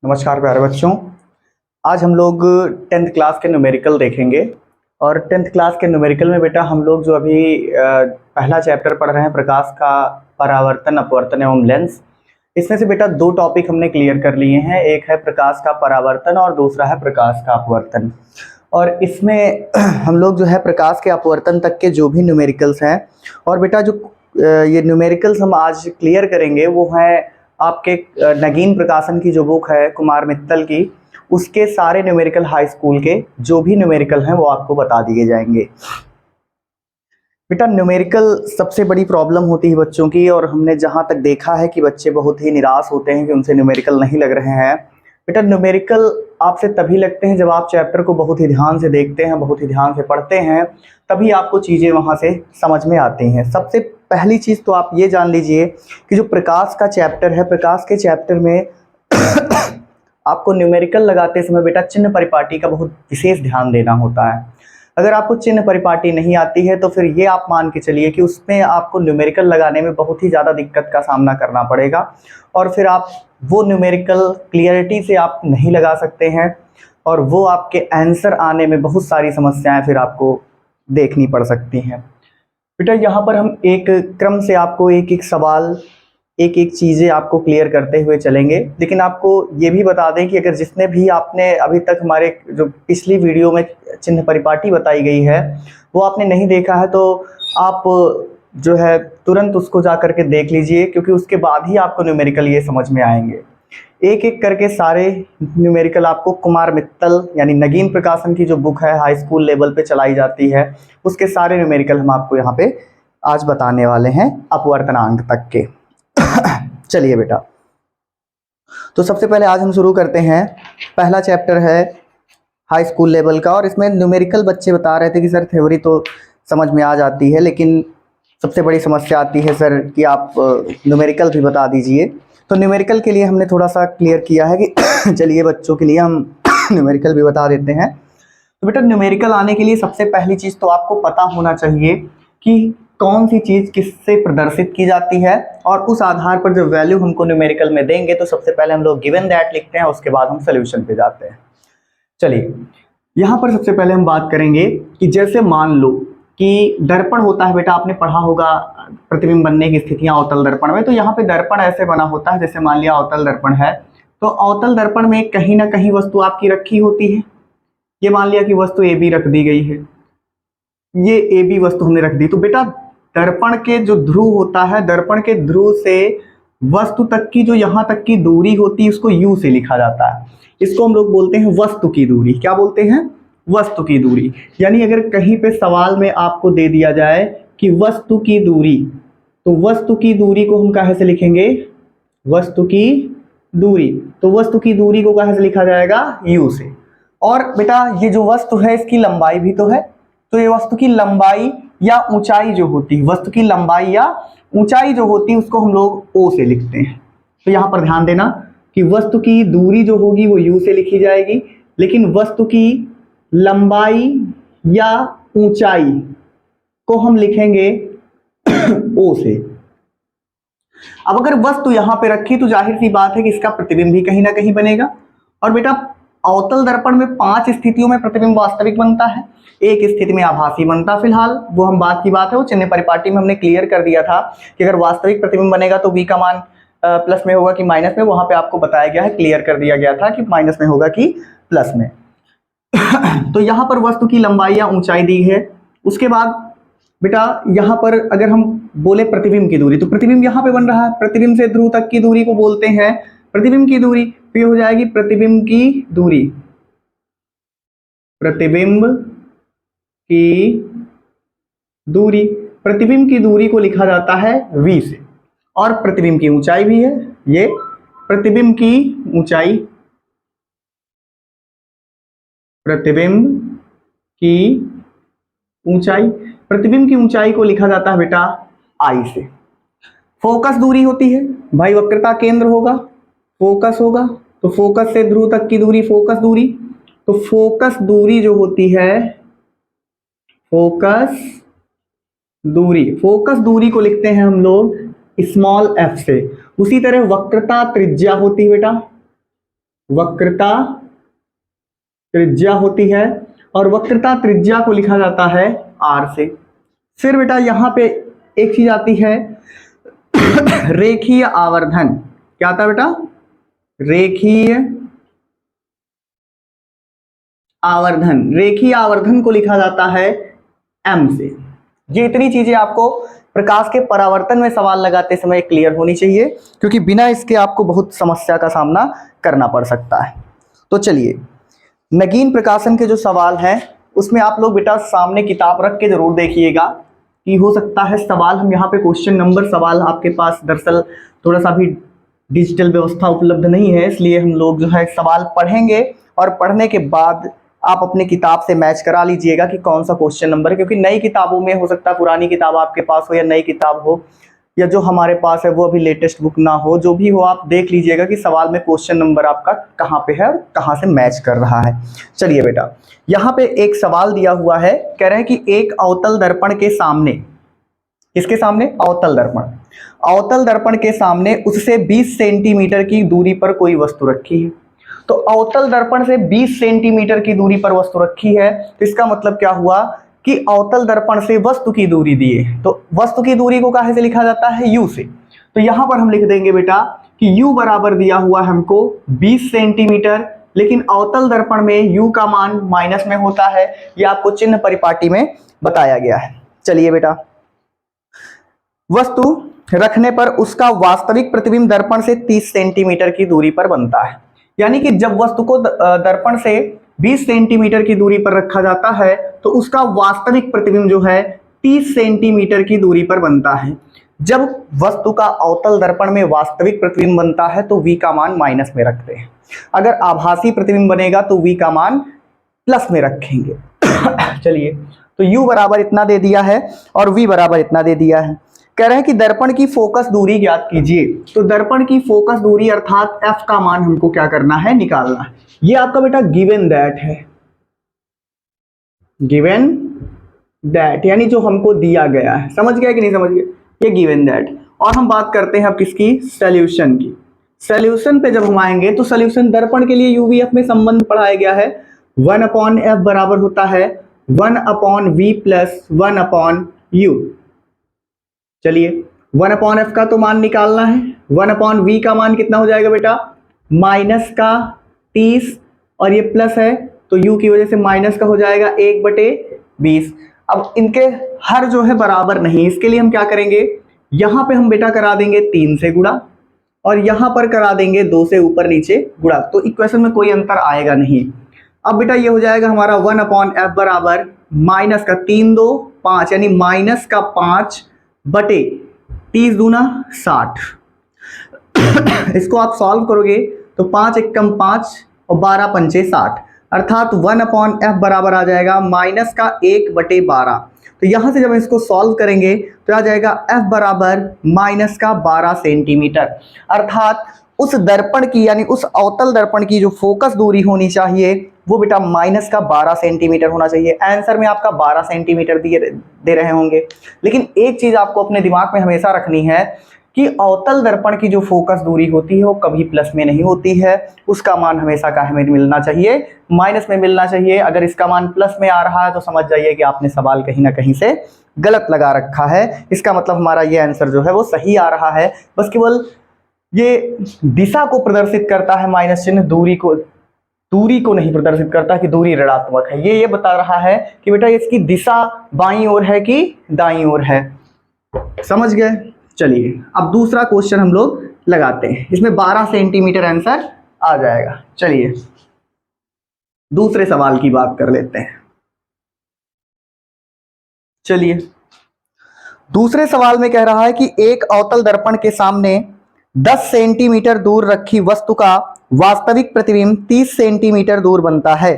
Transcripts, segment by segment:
नमस्कार प्यारे बच्चों। आज हम लोग 10th क्लास के न्यूमेरिकल देखेंगे। और 10th क्लास के न्यूमेरिकल में बेटा हम लोग जो अभी पहला चैप्टर पढ़ रहे हैं, प्रकाश का परावर्तन, अपवर्तन एवं लेंस। इसमें से बेटा दो टॉपिक हमने क्लियर कर लिए हैं, एक है प्रकाश का परावर्तन और दूसरा है प्रकाश का अपवर्तन। और इसमें हम लोग जो है प्रकाश के अपवर्तन तक के जो भी न्यूमेरिकल्स हैं, और बेटा जो ये न्यूमेरिकल्स हम आज क्लियर करेंगे वो हैं आपके नगीन प्रकाशन की जो बुक है कुमार मित्तल की, उसके सारे न्यूमेरिकल हाई स्कूल के जो भी न्यूमेरिकल हैं वो आपको बता दिए जाएंगे। बेटा न्यूमेरिकल सबसे बड़ी प्रॉब्लम होती है बच्चों की, और हमने जहाँ तक देखा है कि बच्चे बहुत ही निराश होते हैं कि उनसे न्यूमेरिकल नहीं लग रहे हैं। बेटा न्यूमेरिकल आपसे तभी लगते हैं जब आप चैप्टर को बहुत ही ध्यान से देखते हैं, बहुत ही ध्यान से पढ़ते हैं, तभी आपको चीज़ें वहाँ से समझ में आती हैं। सबसे पहली चीज़ तो आप ये जान लीजिए कि जो प्रकाश का चैप्टर है, प्रकाश के चैप्टर में आपको न्यूमेरिकल लगाते समय बेटा चिन्ह परिपाटी का बहुत विशेष ध्यान देना होता है। अगर आपको चिन्ह परिपाटी नहीं आती है तो फिर ये आप मान के चलिए कि उसमें आपको न्यूमेरिकल लगाने में बहुत ही ज़्यादा दिक्कत का सामना करना पड़ेगा, और फिर आप वो न्यूमेरिकल क्लियरिटी से आप नहीं लगा सकते हैं, और वो आपके आंसर आने में बहुत सारी समस्याएं फिर आपको देखनी पड़ सकती हैं। बेटा यहाँ पर हम एक क्रम से आपको एक एक सवाल, एक एक चीज़ें आपको क्लियर करते हुए चलेंगे। लेकिन आपको ये भी बता दें कि अगर जिसने भी आपने अभी तक हमारे जो पिछली वीडियो में चिन्ह परिपाटी बताई गई है वो आपने नहीं देखा है, तो आप जो है तुरंत उसको जा करके देख लीजिए, क्योंकि उसके बाद ही आपको न्यूमेरिकल ये समझ में आएंगे। एक एक करके सारे न्यूमेरिकल आपको कुमार मित्तल यानी नगीन प्रकाशन की जो बुक है हाई स्कूल लेवल पे चलाई जाती है, उसके सारे न्यूमेरिकल हम आपको यहाँ पे आज बताने वाले हैं अपवर्तनांक तक के। चलिए बेटा, तो सबसे पहले आज हम शुरू करते हैं। पहला चैप्टर है हाई स्कूल लेवल का, और इसमें न्यूमेरिकल बच्चे बता रहे थे कि सर थ्योरी तो समझ में आ जाती है, लेकिन सबसे बड़ी समस्या आती है सर कि आप न्यूमेरिकल भी बता दीजिए। तो न्यूमेरिकल के लिए हमने थोड़ा सा क्लियर किया है कि चलिए बच्चों के लिए हम न्यूमेरिकल भी बता देते हैं। तो बेटा न्यूमेरिकल आने के लिए सबसे पहली चीज़ तो आपको पता होना चाहिए कि कौन सी चीज़ किससे प्रदर्शित की जाती है, और उस आधार पर जो वैल्यू हमको न्यूमेरिकल में देंगे तो सबसे पहले हम लोग गिवन दैट लिखते हैं, उसके बाद हम सोल्यूशन पे जाते हैं। चलिए यहाँ पर सबसे पहले हम बात करेंगे कि जैसे मान लो कि दर्पण होता है, बेटा आपने पढ़ा होगा प्रतिबिंब बनने की स्थितियां अवतल दर्पण में। तो यहाँ पे दर्पण ऐसे बना होता है, जैसे मान लिया अवतल दर्पण है, तो अवतल दर्पण में कहीं ना कहीं वस्तु आपकी रखी होती है। ये मान लिया कि वस्तु ए बी रख दी गई है, ये ए बी वस्तु हमने रख दी। तो बेटा दर्पण के जो ध्रुव होता है, दर्पण के ध्रुव से वस्तु तक की जो यहाँ तक की दूरी होती है उसको यू से लिखा जाता है। इसको हम लोग बोलते हैं वस्तु की दूरी। क्या बोलते हैं? वस्तु की दूरी। यानी अगर कहीं पे सवाल में आपको दे दिया जाए कि वस्तु की दूरी, तो वस्तु की दूरी को हम कहाँ से लिखेंगे? वस्तु की दूरी। तो वस्तु की दूरी को कहाँ से लिखा जाएगा? यू से। और बेटा ये जो वस्तु है इसकी लंबाई भी तो है, तो ये वस्तु की लंबाई या ऊंचाई जो होती है, वस्तु की लंबाई या ऊंचाई जो होती है उसको हम लोग ओ से लिखते हैं। तो यहाँ पर ध्यान देना कि वस्तु की दूरी जो होगी वो यू से लिखी जाएगी, लेकिन वस्तु की लंबाई या ऊंचाई को हम लिखेंगे ओ से। अब अगर वस्तु यहाँ पे रखी तो जाहिर सी बात है कि इसका प्रतिबिंब भी कहीं ना कहीं बनेगा। और बेटा अवतल दर्पण में 5 स्थितियों में प्रतिबिंब वास्तविक बनता है, एक स्थिति में आभासी बनता। फिलहाल वो हम बात की बात है, वो चिन्ह परिपाटी में हमने क्लियर कर दिया था कि अगर वास्तविक प्रतिबिंब बनेगा तो v का मान प्लस में होगा कि माइनस में, वहां पे आपको बताया गया है, क्लियर कर दिया गया था कि माइनस में होगा कि प्लस में। तो यहाँ पर वस्तु की लंबाई या ऊंचाई दी है। उसके बाद बेटा यहाँ पर अगर हम बोले प्रतिबिंब की दूरी, तो प्रतिबिंब यहाँ पे बन रहा है, प्रतिबिंब से ध्रुव तक की दूरी को बोलते हैं प्रतिबिंब की दूरी। तो ये हो जाएगी प्रतिबिंब की दूरी, प्रतिबिंब की दूरी। प्रतिबिंब की दूरी को लिखा जाता है v से, और प्रतिबिंब की ऊंचाई भी है, ये प्रतिबिंब की ऊंचाई, प्रतिबिंब की ऊंचाई, प्रतिबिंब की ऊंचाई को लिखा जाता है बेटा I से। फोकस दूरी होती है भाई, वक्रता केंद्र होगा, फोकस होगा, तो फोकस से ध्रुव तक की दूरी फोकस दूरी। तो फोकस दूरी जो होती है, फोकस दूरी, फोकस दूरी को लिखते हैं हम लोग स्मॉल f से। उसी तरह वक्रता त्रिज्या होती है बेटा, वक्रता त्रिज्या होती है, और वक्रता त्रिज्या को लिखा जाता है r से। फिर बेटा यहाँ पे एक चीज आती है रेखीय आवर्धन। क्या आता है बेटा? रेखीय आवर्धन। रेखीय आवर्धन को लिखा जाता है m से। ये इतनी चीजें आपको प्रकाश के परावर्तन में सवाल लगाते समय क्लियर होनी चाहिए, क्योंकि बिना इसके आपको बहुत समस्या का सामना करना पड़ सकता है। तो चलिए, नगीन प्रकाशन के जो सवाल हैं उसमें आप लोग बेटा सामने किताब रख के जरूर देखिएगा, कि हो सकता है सवाल हम यहाँ पे क्वेश्चन नंबर सवाल आपके पास दरअसल थोड़ा सा भी डिजिटल व्यवस्था उपलब्ध नहीं है, इसलिए हम लोग जो है सवाल पढ़ेंगे और पढ़ने के बाद आप अपने किताब से मैच करा लीजिएगा कि कौन सा क्वेश्चन नंबर है, क्योंकि नई किताबों में हो सकता है पुरानी किताब आपके पास हो या नई किताब हो, या जो हमारे पास है वो अभी लेटेस्ट बुक ना हो, जो भी हो आप देख लीजिएगा कि सवाल में क्वेश्चन नंबर आपका कहाँ पे है और कहाँ से मैच कर रहा है। चलिए बेटा, यहाँ पे एक सवाल दिया हुआ है, कह रहे हैं कि एक अवतल दर्पण के सामने, किसके सामने? अवतल दर्पण। अवतल दर्पण के सामने उससे 20 सेंटीमीटर की दूरी पर कोई वस्तु रखी है। तो अवतल दर्पण से 20 सेंटीमीटर की दूरी पर वस्तु रखी है, तो इसका मतलब क्या हुआ कि अवतल दर्पण से वस्तु की दूरी दी है। तो वस्तु की दूरी को कहाँ से लिखा जाता है? u से। तो यहां पर हम लिख देंगे बेटा कि u बराबर दिया हुआ हमको 20 सेंटीमीटर, लेकिन अवतल दर्पण में u का मान माइनस में होता है, यह आपको चिन्ह परिपाटी में बताया गया है। चलिए बेटा, वस्तु रखने पर उसका वास्तविक प्रतिबिंब दर्पण से 30 सेंटीमीटर की दूरी पर बनता है। यानी कि जब वस्तु को दर्पण से 20 सेंटीमीटर की दूरी पर रखा जाता है तो उसका वास्तविक प्रतिबिंब जो है 30 सेंटीमीटर की दूरी पर बनता है। जब वस्तु का अवतल दर्पण में वास्तविक प्रतिबिंब बनता है तो v का मान माइनस में रखते हैं, अगर आभासी प्रतिबिंब बनेगा तो v का मान प्लस में रखेंगे। चलिए, तो u बराबर इतना दे दिया है और v बराबर इतना दे दिया है। कह रहे हैं कि दर्पण की फोकस दूरी ज्ञात कीजिए। तो दर्पण की फोकस दूरी अर्थात f का मान हमको क्या करना है? निकालना है। ये आपका बेटा गिवन दैट है, गिवन दैट यानी जो हमको दिया गया है। समझ गया कि नहीं समझ गया? ये गिवन दैट। और हम बात करते हैं अब किसकी? सॉल्यूशन की। सॉल्यूशन पे जब हम आएंगे तो सॉल्यूशन दर्पण के लिए यूवीएफ में संबंध पढ़ाया गया है। 1/f बराबर होता है 1/v प्लस 1/u। चलिए, 1/f का तो मान निकालना है, 1/v का मान कितना हो जाएगा बेटा? माइनस का 30, और ये प्लस है तो u की वजह से माइनस का हो जाएगा 1/20। अब इनके हर जो है बराबर नहीं, इसके लिए हम क्या करेंगे? यहाँ पे हम बेटा करा देंगे 3 से गुणा, और यहाँ पर करा देंगे 2 से ऊपर नीचे गुणा, तो इक्वेशन में कोई अंतर आएगा नहीं। अब बेटा ये हो जाएगा हमारा 1/f बराबर माइनस का 3 2 5, यानी माइनस का 5 बटे 30 दूना 60। इसको आप सॉल्व करोगे तो 5 एकम 5 और 12 पंचे 60, अर्थात 1/f बराबर आ जाएगा माइनस का 1/12। तो यहां से जब इसको सॉल्व करेंगे तो आ जाएगा f बराबर माइनस का 12 सेंटीमीटर। अर्थात उस दर्पण की यानी उस अवतल दर्पण की जो फोकस दूरी होनी चाहिए वो बेटा माइनस का 12 सेंटीमीटर होना चाहिए। आंसर में आपका 12 सेंटीमीटर दे रहे होंगे, लेकिन एक चीज आपको अपने दिमाग में हमेशा रखनी है कि अवतल दर्पण की जो फोकस दूरी होती है वो कभी प्लस में नहीं होती है, उसका मान हमेशा का हमें मिलना चाहिए? माइनस में मिलना चाहिए। अगर इसका मान प्लस में आ रहा है तो समझ जाइए कि आपने सवाल कहीं ना कहीं से गलत लगा रखा है। इसका मतलब हमारा ये आंसर जो है वो सही आ रहा है, बस केवल ये दिशा को प्रदर्शित करता है माइनस चिन्ह, दूरी को नहीं प्रदर्शित करता कि दूरी ऋणात्मक है। ये बता रहा है कि बेटा इसकी दिशा बाईं ओर है कि दाईं ओर है। समझ गए? चलिए, अब दूसरा क्वेश्चन हम लोग लगाते हैं, इसमें 12 सेंटीमीटर आंसर आ जाएगा। चलिए दूसरे सवाल की बात कर लेते हैं। चलिए, दूसरे सवाल में कह रहा है कि एक अवतल दर्पण के सामने 10 सेंटीमीटर दूर रखी वस्तु का वास्तविक प्रतिबिंब 30 सेंटीमीटर दूर बनता है।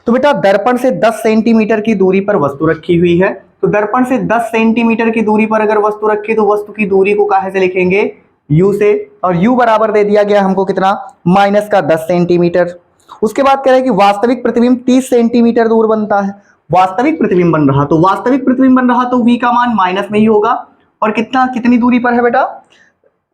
तो बेटा दर्पण से 10 सेंटीमीटर की दूरी पर वस्तु रखी हुई है, तो दर्पण से 10 सेंटीमीटर की दूरी पर अगर वस्तु रखी तो वस्तु की दूरी को कहाँ से लिखेंगे? u से, और u बराबर दे दिया गया हमको कितना? माइनस का 10 सेंटीमीटर। उसके बाद कह रहे हैं कि वास्तविक प्रतिबिंब 30 सेंटीमीटर दूर बनता है। वास्तविक प्रतिबिंब बन रहा तो v का मान माइनस में ही होगा। और कितनी दूरी पर है बेटा?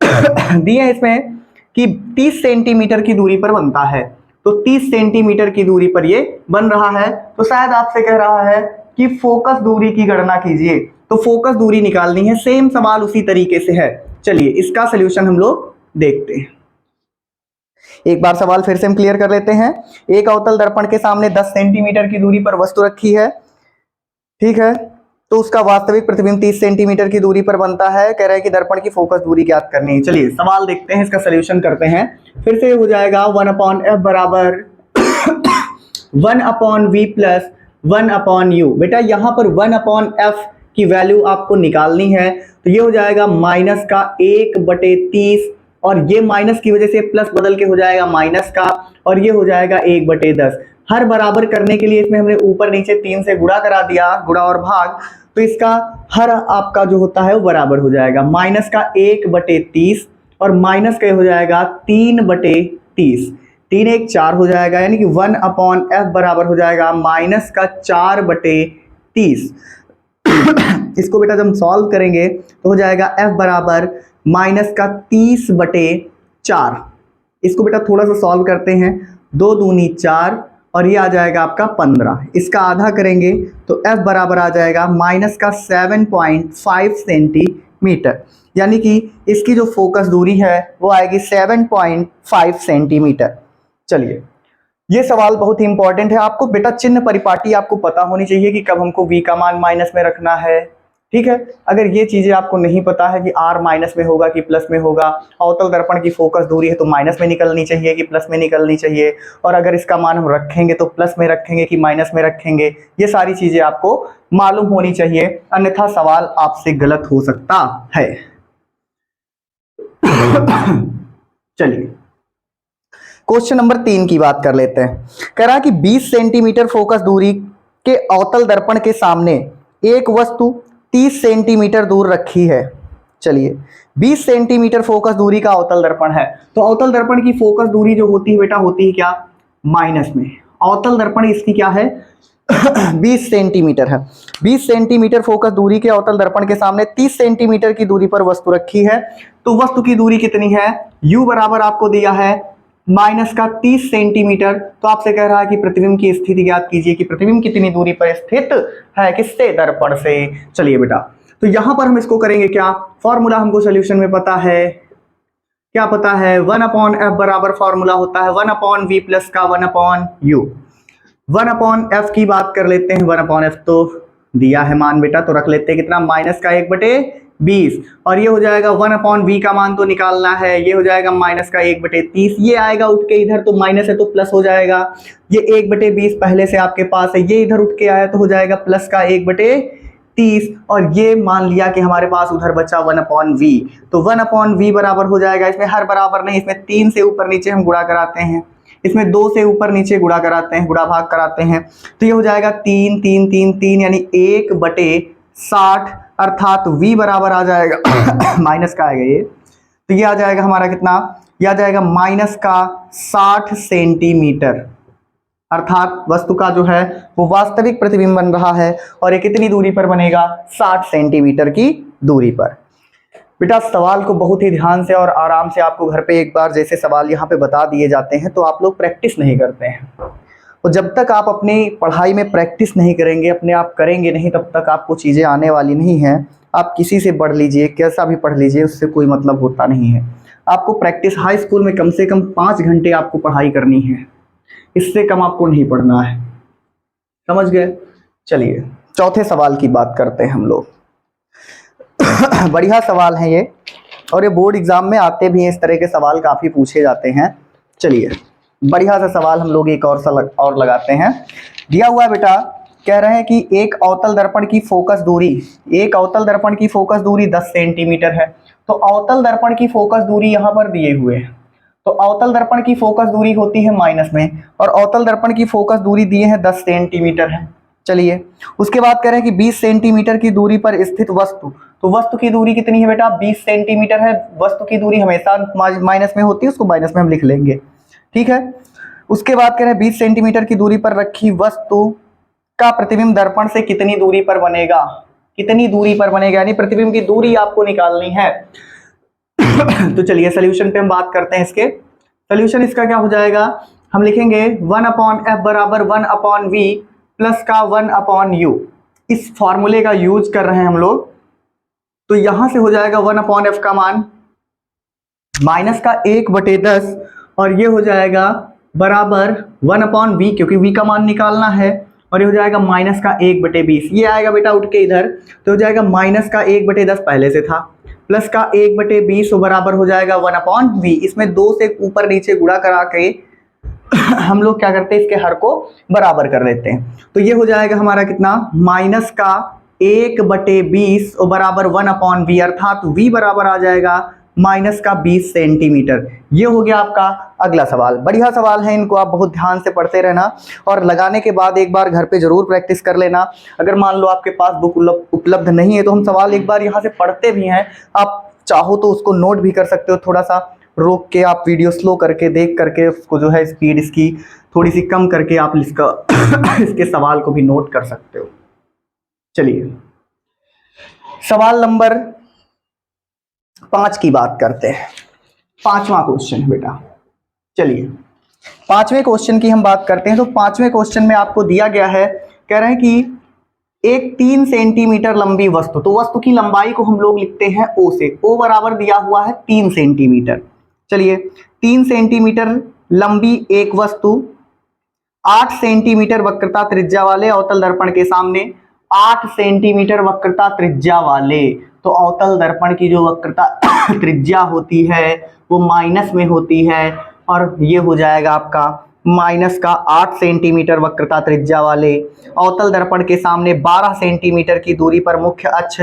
दिए इसमें कि 30 सेंटीमीटर की दूरी पर बनता है। तो 30 सेंटीमीटर की दूरी पर ये बन रहा है। तो शायद आपसे कह रहा है कि फोकस दूरी की गणना कीजिए, तो फोकस दूरी निकालनी है। सेम सवाल उसी तरीके से है। चलिए इसका सलूशन हम लोग देखते हैं। एक बार सवाल फिर से हम क्लियर कर लेते हैं। एक अवतल दर्पण के सामने 10 सेंटीमीटर की दूरी पर वस्तु रखी है, ठीक है। तो उसका वास्तविक प्रतिबिंब 30 सेंटीमीटर की दूरी पर बनता है। कह रहे हैं कि दर्पण की फोकस दूरी ज्ञात करनी है। चलिए सवाल देखते हैं, इसका सलूशन करते हैं। फिर से हो जाएगा 1/f बराबर 1/v प्लस 1/u। बेटा यहाँ पर 1/f की वैल्यू आपको निकालनी है, तो ये हो जाएगा माइनस का 1/30, और ये माइनस की वजह से प्लस बदल के हो जाएगा माइनस का, और ये हो जाएगा 1/10। हर बराबर करने के लिए इसमें हमने ऊपर नीचे 3 से गुणा करा दिया, गुणा और भाग, तो इसका हर आपका जो होता है वो बराबर हो जाएगा। माइनस का 1/30 और माइनस का हो जाएगा 3/30, 3 1 4 हो जाएगा, यानी कि 1/f बराबर हो जाएगा माइनस का 4/30। इसको बेटा जब हम सॉल्व करेंगे तो हो जाएगा f बराबर माइनस का 30/4। इसको बेटा थोड़ा सा सॉल्व करते हैं, 2 दूनी 4 और ये आ जाएगा आपका 15। इसका आधा करेंगे तो f बराबर आ जाएगा माइनस का 7.5 सेंटीमीटर, यानी कि इसकी जो फोकस दूरी है वो आएगी 7.5 सेंटीमीटर। चलिए ये सवाल बहुत ही इंपॉर्टेंट है। आपको बेटा चिन्ह परिपाटी आपको पता होनी चाहिए कि कब हमको v का मान माइनस में रखना है, ठीक है। अगर ये चीजें आपको नहीं पता है कि r माइनस में होगा कि प्लस में होगा, अवतल दर्पण की फोकस दूरी है तो माइनस में निकलनी चाहिए कि प्लस में निकलनी चाहिए, और अगर इसका मान हम रखेंगे तो प्लस में रखेंगे कि माइनस में रखेंगे, ये सारी चीजें आपको मालूम होनी चाहिए, अन्यथा सवाल आपसे गलत हो सकता है। चलिए क्वेश्चन नंबर 3 की बात कर लेते हैं। कह रहा है कि 20 सेंटीमीटर फोकस दूरी के अवतल दर्पण के सामने एक वस्तु 30 सेंटीमीटर दूर रखी है। चलिए 20 सेंटीमीटर फोकस दूरी का अवतल दर्पण है, तो अवतल दर्पण की फोकस दूरी जो होती है बेटा होती है क्या, माइनस में। अवतल दर्पण इसकी क्या है 20 सेंटीमीटर है। 20 सेंटीमीटर फोकस दूरी के अवतल दर्पण के सामने 30 सेंटीमीटर की दूरी पर वस्तु रखी है। तो वस्तु की दूरी कितनी है, u बराबर आपको दिया है माइनस का 30 सेंटीमीटर। तो आपसे कह रहा है कि प्रतिबिंब की स्थिति ज्ञात कीजिए कि प्रतिबिंब कितनी दूरी पर स्थित है, किससे, दर्पण से। चलिए बेटा तो यहां पर हम इसको करेंगे क्या, फॉर्मूला हमको सॉल्यूशन में पता है, क्या पता है, 1/f बराबर फॉर्मूला होता है 1/v प्लस का 1/u। 1/f की बात कर लेते हैं, 1/f तो दिया है मान बेटा, तो रख लेते हैं कितना, माइनस का 1/20, और ये हो जाएगा 1/v का मान तो निकालना है, ये हो जाएगा माइनस का 1/30। ये आएगा उठ के इधर तो माइनस है तो प्लस हो जाएगा, ये 1/20 पहले से आपके पास है, ये इधर उठ के आया तो हो जाएगा प्लस का 1/30, और ये मान लिया कि हमारे पास उधर बचा 1/v। तो 1/v बराबर हो जाएगा, इसमें हर बराबर नहीं, इसमें 3 से ऊपर नीचे हम गुणा कराते हैं, इसमें 2 से ऊपर नीचे गुणा कराते हैं, गुणा भाग कराते हैं, तो ये हो जाएगा 3 3 3 3 यानी 1/60, अर्थात v बराबर आ जाएगा माइनस का आएगा ये, तो ये आ जाएगा हमारा कितना, ये आ जाएगा माइनस का 60 सेंटीमीटर, अर्थात वस्तु का जो है वो वास्तविक प्रतिबिंब बन रहा है, और ये कितनी दूरी पर बनेगा, 60 सेंटीमीटर की दूरी पर। बेटा सवाल को बहुत ही ध्यान से और आराम से आपको घर पे एक बार जैसे सवाल यहाँ पे बता दिए जाते हैं तो आप लोग प्रैक्टिस नहीं करते हैं, और जब तक आप अपनी पढ़ाई में प्रैक्टिस नहीं करेंगे, अपने आप करेंगे नहीं, तब तक आपको चीज़ें आने वाली नहीं हैं। आप किसी से पढ़ लीजिए, कैसा भी पढ़ लीजिए, उससे कोई मतलब होता नहीं है। आपको प्रैक्टिस हाई स्कूल में कम से कम 5 घंटे आपको पढ़ाई करनी है, इससे कम आपको नहीं पढ़ना है, समझ गए। चलिए चौथे सवाल की बात करते हैं हम लोग। बढ़िया सवाल है ये, और ये बोर्ड एग्जाम में आते भी हैं, इस तरह के सवाल काफ़ी पूछे जाते हैं। चलिए बढ़िया सा सवाल हम लोग एक और लगाते हैं। दिया हुआ है बेटा, कह रहे हैं कि एक अवतल दर्पण की फोकस दूरी, एक अवतल दर्पण की फोकस दूरी 10 सेंटीमीटर है। तो अवतल दर्पण की फोकस दूरी यहाँ पर दिए हुए हैं, तो अवतल दर्पण की फोकस दूरी होती है माइनस में, और अवतल दर्पण की फोकस दूरी दिए हैं 10 सेंटीमीटर है। चलिए उसके बाद कह रहे हैं कि 20 सेंटीमीटर की दूरी पर स्थित वस्तु, तो वस्तु की दूरी कितनी है बेटा, 20 सेंटीमीटर है। वस्तु की दूरी हमेशा माइनस में होती है, उसको माइनस में हम लिख लेंगे, ठीक है। उसके बाद कह रहे हैं 20 सेंटीमीटर की दूरी पर रखी वस्तु का प्रतिबिंब दर्पण से कितनी दूरी पर बनेगा, कितनी दूरी पर बनेगा, यानी प्रतिबिंब की दूरी आपको निकालनी है। तो चलिए सोल्यूशन पे हम बात करते हैं इसके। सोल्यूशन इसका क्या हो जाएगा, हम लिखेंगे 1/f बराबर 1/v प्लस का 1/u। इस फॉर्मूले का यूज कर रहे हैं हम लोग, तो यहां से हो जाएगा 1/f का मान माइनस का 1/10 और ये हो जाएगा बराबर 1/v, क्योंकि v का मान निकालना है, और ये हो जाएगा माइनस का 1/20। ये आएगा बेटा उठ के इधर, तो हो जाएगा माइनस का 1/10 पहले से था, प्लस का 1/20 बराबर हो जाएगा 1/v। इसमें 2 से ऊपर नीचे गुणा करा के हम लोग क्या करते हैं, इसके हर को बराबर कर लेते हैं। तो ये हो जाएगा हमारा कितना, माइनस का 1/20 बराबर 1/v, अर्थात v बराबर आ जाएगा माइनस का 20 सेंटीमीटर। ये हो गया आपका अगला सवाल। बढ़िया सवाल है, इनको आप बहुत ध्यान से पढ़ते रहना और लगाने के बाद एक बार घर पे जरूर प्रैक्टिस कर लेना। अगर मान लो आपके पास बुक उपलब्ध नहीं है तो हम सवाल एक बार यहाँ से पढ़ते भी हैं, आप चाहो तो उसको नोट भी कर सकते हो, थोड़ा सा रोक के आप वीडियो स्लो करके देख करके उसको जो है स्पीड इसकी थोड़ी सी कम करके आप इसका इसके सवाल को भी नोट कर सकते हो। चलिए सवाल नंबर 5 की बात करते हैं। 5वां क्वेश्चन है बेटा। चलिए 5वें क्वेश्चन की हम बात करते हैं। तो 5वें क्वेश्चन में आपको दिया गया है, कह रहे हैं कि एक 3 सेंटीमीटर लंबी वस्तु, तो वस्तु की लंबाई को हम लोग लिखते हैं ओ से, ओ बराबर दिया हुआ है 3 सेंटीमीटर। चलिए 3 सेंटीमीटर लंबी एक वस्तु 8 सेंटीमीटर वक्रता त्रिज्या वाले अवतल दर्पण के सामने, 8 सेंटीमीटर वक्रता त्रिज्या वाले, तो अवतल दर्पण की जो वक्रता त्रिज्या होती है वो माइनस में होती है, और ये हो जाएगा आपका माइनस का 8 सेंटीमीटर वक्रता त्रिज्या वाले अवतल दर्पण के सामने 12 सेंटीमीटर की दूरी पर मुख्य अक्ष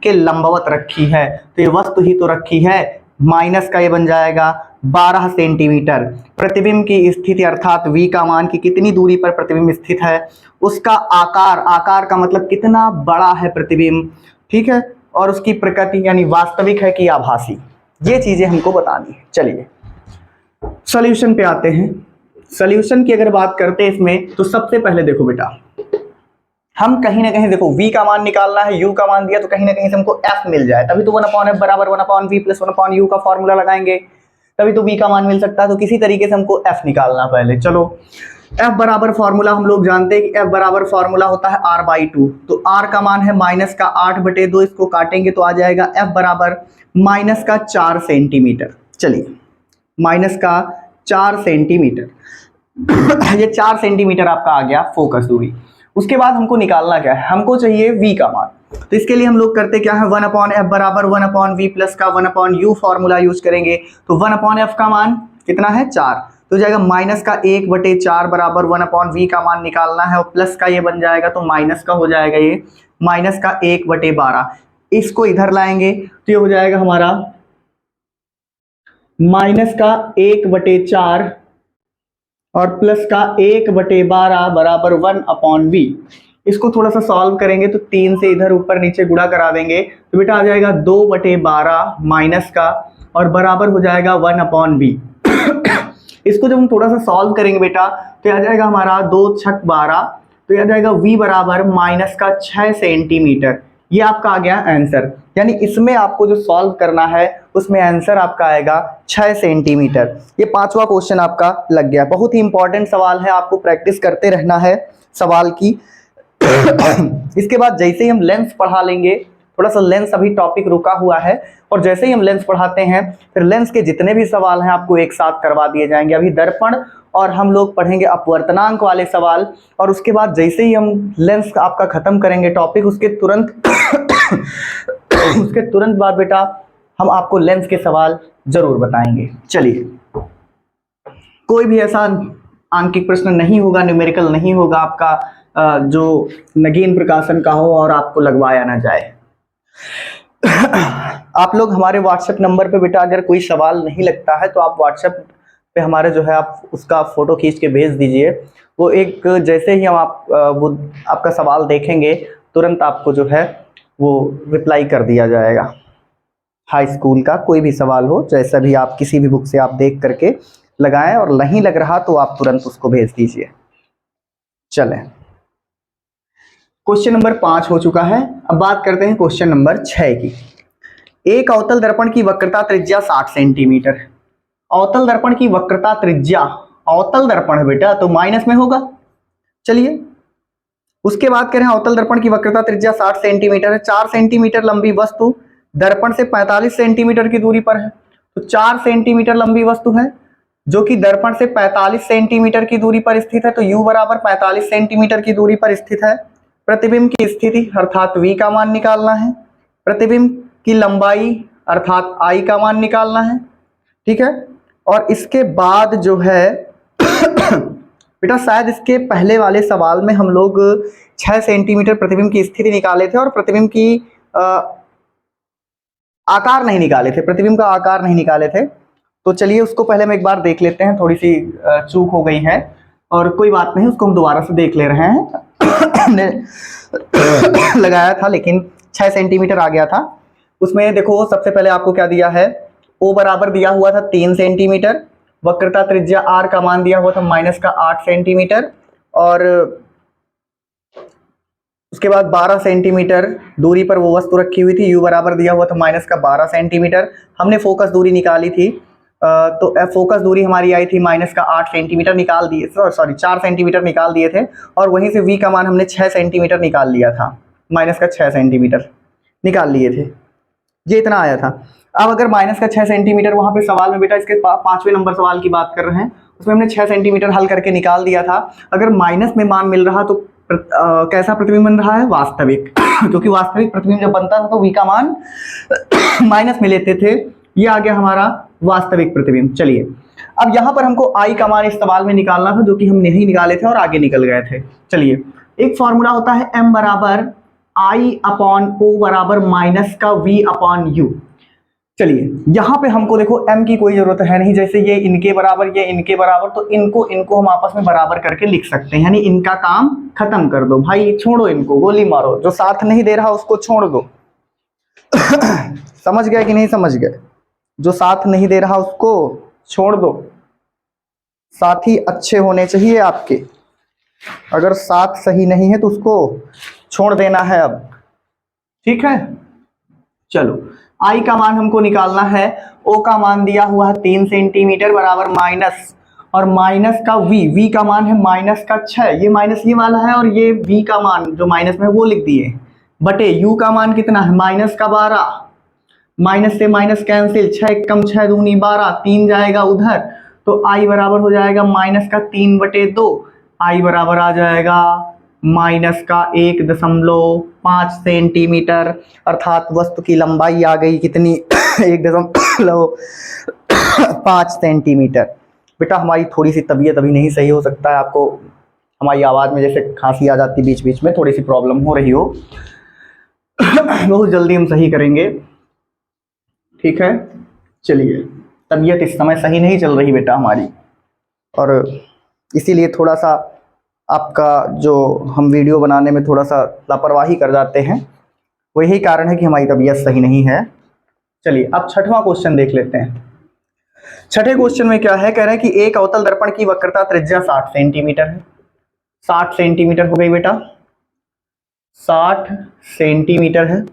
के लंबवत रखी है। तो ये वस्तु ही तो रखी है, माइनस का ये बन जाएगा 12 सेंटीमीटर। प्रतिबिंब की स्थिति अर्थात v का मान की कितनी दूरी पर प्रतिबिंब स्थित है, उसका आकार, आकार का मतलब कितना बड़ा है प्रतिबिंब, ठीक है, और उसकी प्रकृति यानी वास्तविक है कि आभासी, ये चीजें हमको बतानी है। चलिए सॉल्यूशन पे आते हैं। सॉल्यूशन की अगर बात करते हैं इसमें, तो सबसे पहले देखो बेटा, हम कहीं ना कहीं देखो v का मान निकालना है, u का मान दिया तो कहीं ना कहीं से हमको f मिल जाए, तभी तो 1/f बराबर 1/v प्लस 1/u का फॉर्मूला लगाएंगे, तभी तो v का मान मिल सकता है। तो किसी तरीके से हमको f निकालना पहले। चलो f बराबर फॉर्मूला हम लोग जानते हैं कि f बराबर फॉर्मूला होता है r/2, तो r का मान है माइनस का 8/2, इसको काटेंगे तो आ जाएगा f बराबर माइनस का 4 सेंटीमीटर। चलिए माइनस का 4 सेंटीमीटर ये 4 सेंटीमीटर आपका आ गया फोकस दूरी। उसके बाद हमको निकालना क्या है, हमको चाहिए v का मान। तो इसके लिए हम लोग करते क्या है, 1/f बराबर 1/v प्लस का 1/u फॉर्मूला यूज करेंगे। तो 1/f का मान कितना है 4, तो जाएगा माइनस का 1/4 बराबर 1/v का मान निकालना है, और प्लस का ये बन जाएगा तो माइनस का हो जाएगा ये माइनस का 1/12। इसको इधर लाएंगे तो ये हो जाएगा हमारा माइनस का 1/4 और प्लस का 1/12 बराबर 1/v। इसको थोड़ा सा सॉल्व करेंगे तो 3 से इधर ऊपर नीचे गुणा करा देंगे तो बेटा आ जाएगा 2/12 माइनस का और बराबर हो जाएगा 1/v। इसको जब हम थोड़ा सा सॉल्व करेंगे बेटा तो आ जाएगा हमारा 2 छक 12, तो आ जाएगा v बराबर माइनस का 6 सेंटीमीटर। ये आपका आ गया आंसर, यानी इसमें आपको जो सॉल्व करना है उसमें आंसर आपका आएगा 6 सेंटीमीटर। ये 5वां क्वेश्चन आपका लग गया। बहुत ही इंपॉर्टेंट सवाल है, आपको प्रैक्टिस करते रहना है सवाल की। इसके बाद जैसे ही हम लेंस पढ़ा लेंगे, थोड़ा सा लेंस अभी टॉपिक रुका हुआ है, और जैसे ही हम लेंस पढ़ाते हैं फिर लेंस के जितने भी सवाल हैं आपको एक साथ करवा दिए जाएंगे। अभी दर्पण और हम लोग पढ़ेंगे अपवर्तनांक वाले सवाल, और उसके बाद जैसे ही हम लेंस आपका खत्म करेंगे टॉपिक, उसके तुरंत बाद बेटा हम आपको लेंस के सवाल जरूर बताएंगे। चलिए कोई भी ऐसा आंकिक प्रश्न नहीं होगा, न्यूमेरिकल नहीं होगा आपका जो नगीन प्रकाशन का हो और आपको लगवाया ना जाए। आप लोग हमारे व्हाट्सएप नंबर पे बेटा अगर कोई सवाल नहीं लगता है तो आप व्हाट्सएप पे हमारे जो है आप उसका फोटो खींच के भेज दीजिए। वो एक जैसे ही हम वो आपका सवाल देखेंगे तुरंत आपको जो है वो रिप्लाई कर दिया जाएगा। हाई स्कूल का कोई भी सवाल हो, जैसा भी आप किसी भी बुक से आप देख करके लगाएं, और नहीं लग रहा तो आप तुरंत उसको भेज दीजिए। चलें क्वेश्चन नंबर 5 हो चुका है, अब बात करते हैं क्वेश्चन नंबर 6 की। एक अवतल दर्पण की वक्रता त्रिज्या 60 सेंटीमीटर है। अवतल दर्पण की वक्रता त्रिज्या, अवतल दर्पण है बेटा तो माइनस में होगा। चलिए उसके बाद कह रहे हैं अवतल दर्पण की वक्रता त्रिज्या 60 सेंटीमीटर है। 4 सेंटीमीटर लंबी वस्तु दर्पण से 45 सेंटीमीटर की दूरी पर है। तो 4 सेंटीमीटर लंबी वस्तु है जो कि दर्पण से 45 सेंटीमीटर की दूरी पर स्थित है। तो u बराबर 45 सेंटीमीटर की दूरी पर स्थित है। प्रतिबिंब की स्थिति अर्थात v का मान निकालना है। प्रतिबिंब की लंबाई अर्थात i का मान निकालना है। ठीक है, और इसके बाद जो है बेटा शायद इसके पहले वाले सवाल में हम लोग 6 सेंटीमीटर प्रतिबिंब की स्थिति निकाले थे और प्रतिबिंब की आकार नहीं निकाले थे, प्रतिबिंब का आकार नहीं निकाले थे। तो चलिए उसको पहले हम एक बार देख लेते हैं, थोड़ी सी चूक हो गई है और कोई बात नहीं, उसको हम दोबारा से देख ले रहे हैं। हमने लगाया था लेकिन 6 सेंटीमीटर आ गया था। उसमें देखो सबसे पहले आपको क्या दिया है, ओ बराबर दिया हुआ था 3 सेंटीमीटर, वक्रता त्रिज्या आर का मान दिया हुआ था -8 सेंटीमीटर, और उसके बाद 12 सेंटीमीटर दूरी पर वो वस्तु रखी हुई थी। u बराबर दिया हुआ था -12 सेंटीमीटर। हमने फोकस दूरी निकाली थी, तो फोकस दूरी हमारी आई थी -8 सेंटीमीटर निकाल दिए, सॉरी 4 सेंटीमीटर निकाल दिए थे, और वहीं से v का मान हमने 6 सेंटीमीटर निकाल लिया था, -6 सेंटीमीटर निकाल लिए थे, ये इतना आया था। अब अगर -6 सेंटीमीटर वहां पे सवाल में बेटा इसके 5वें नंबर सवाल की बात कर रहे हैं, उसमें हमने 6 सेंटीमीटर हल करके निकाल दिया था। अगर माइनस में मान मिल रहा तो कैसा प्रतिबिंब बन रहा है, वास्तविक। क्योंकि वास्तविक प्रतिबिंब जब बनता था तो v का मान माइनस में लेते थे, ये आ गया हमारा वास्तविक प्रतिबिंब। चलिए अब यहाँ पर हमको i का मान इस सवाल में निकालना था, जो कि हम नहीं निकाले थे और आगे निकल गए थे। चलिए एक फॉर्मूला होता है m बराबर i अपॉन o बराबर माइनस का v अपॉन u। चलिए यहाँ पे हमको देखो m की कोई जरूरत है नहीं, जैसे ये इनके बराबर ये इनके बराबर, तो इनको हम आपस में बराबर करके लिख सकते हैं, यानी इनका काम खत्म कर दो भाई, छोड़ो इनको, गोली मारो, जो साथ नहीं दे रहा उसको छोड़ दो। समझ गए कि नहीं समझ गए, जो साथ नहीं दे रहा उसको छोड़ दो। साथी अच्छे होने चाहिए आपके, अगर साथ सही नहीं है तो उसको छोड़ देना है अब, ठीक है। चलो आई का मान हमको निकालना है, ओ का मान दिया हुआ है 3 सेंटीमीटर बराबर माइनस, और माइनस का v का मान है -6, ये माइनस ये वाला है, और ये v का मान जो माइनस में है वो लिख दिए, बटे u का मान कितना है -12, माइनस से माइनस कैंसिल, 6 कम 6 दूनी 12, 3 जाएगा उधर, तो i बराबर हो जाएगा -3/2, i बराबर आ जाएगा -1.5 सेंटीमीटर, अर्थात वस्तु की लंबाई आ गई कितनी 1.5 सेंटीमीटर। बेटा हमारी थोड़ी सी तबीयत अभी नहीं सही, हो सकता है आपको हमारी आवाज़ में जैसे खांसी आ जाती बीच बीच में, थोड़ी सी प्रॉब्लम हो रही हो। बहुत जल्दी हम सही करेंगे, ठीक है। चलिए तबीयत इस समय सही नहीं चल रही बेटा हमारी, और इसीलिए थोड़ा सा आपका जो हम वीडियो बनाने में थोड़ा सा लापरवाही कर जाते हैं, वो यही कारण है कि हमारी तबीयत सही नहीं है। चलिए अब छठवां क्वेश्चन देख लेते हैं। छठे क्वेश्चन में क्या है, कह रहे हैं कि एक अवतल दर्पण की वक्रता त्रिज्या 60 सेंटीमीटर है। 60 सेंटीमीटर हो गई बेटा, 60 सेंटीमीटर है।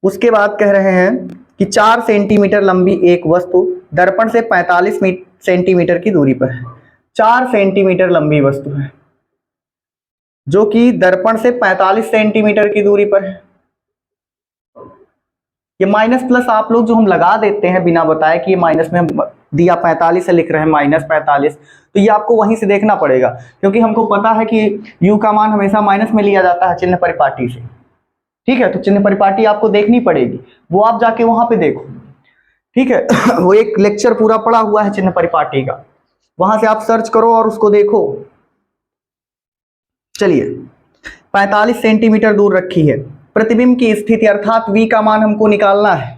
उसके बाद कह रहे हैं कि 4 सेंटीमीटर लंबी एक वस्तु दर्पण से 45 सेंटीमीटर की दूरी पर है। 4 सेंटीमीटर लंबी वस्तु है जो कि दर्पण से 45 सेंटीमीटर की दूरी पर है। ये माइनस प्लस आप लोग जो हम लगा देते हैं बिना बताए कि ये माइनस में दिया 45 से लिख रहे हैं -45, तो ये आपको वहीं से देखना पड़ेगा, क्योंकि हमको पता है कि u का मान हमेशा माइनस में लिया जाता है चिन्ह परिपाटी से, ठीक है। तो चिन्ह परिपाटी आपको देखनी पड़ेगी, वो आप जाके वहां पे देखो, ठीक है। वो एक लेक्चर पूरा पड़ा हुआ है चिन्ह परिपाटी का, वहां से आप सर्च करो और उसको देखो। चलिए 45 सेंटीमीटर दूर रखी है। प्रतिबिंब की स्थिति अर्थात v का मान हमको निकालना है,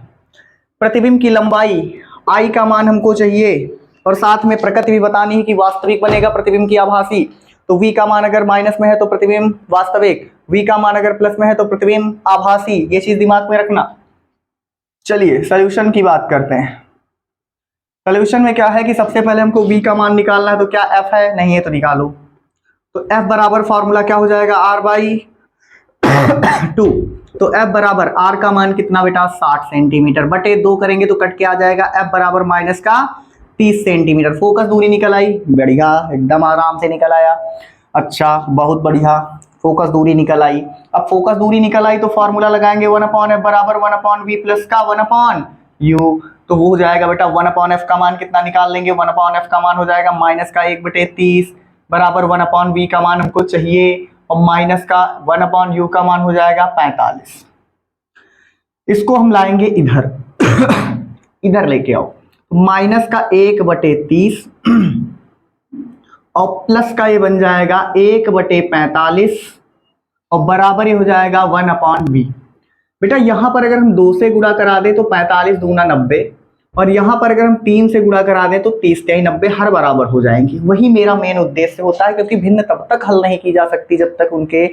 प्रतिबिंब की लंबाई i का मान हमको चाहिए, और साथ में प्रकृति भी बतानी है कि वास्तविक बनेगा प्रतिबिंब की आभासी। तो v का मान अगर माइनस में है तो प्रतिबिंब वास्तविक, v का मान अगर प्लस में है तो प्रतिबिंब आभासी, ये चीज दिमाग में रखना। चलिए सॉल्यूशन की बात करते हैं। सॉल्यूशन में क्या है कि सबसे पहले हमको v का मान निकालना है, तो क्या f है, नहीं है तो निकालो। तो f बराबर फॉर्मूला क्या हो जाएगा, r बाई 2। तो F बराबर R का मान कितना बेटा 60 सेंटीमीटर बटे 2 करेंगे तो कट के आ जाएगा F बराबर माइनस का 30 सेंटीमीटर। फोकस दूरी निकल आई, बढ़िया, एकदम आराम से निकल आया। अच्छा, बहुत बढ़िया, फोकस दूरी निकल आई। अब फोकस दूरी निकल आई तो फॉर्मूला लगाएंगे 1/f बराबर 1/v प्लस का 1/u। तो वो हो जाएगा बेटा 1/f का मान कितना निकाल लेंगे, 1/f का मान हो जाएगा माइनस का 1/30 बराबर 1/v का मान हमको चाहिए और माइनस का 1/u का मान हो जाएगा 45। इसको हम लाएंगे इधर इधर लेके आओ, माइनस का 1/30 और प्लस का ये बन जाएगा 1/45 और बराबर ये हो जाएगा 1/v। बेटा यहां पर अगर हम 2 से गुणा करा दें तो 45 दूना 90 और यहां पर अगर हम 3 से गुणा करा दें तो 30 3 90 हर बराबर हो जाएंगी। वही मेरा मेन उद्देश्य होता है, क्योंकि भिन्न तब तक हल नहीं की जा सकती जब तक उनके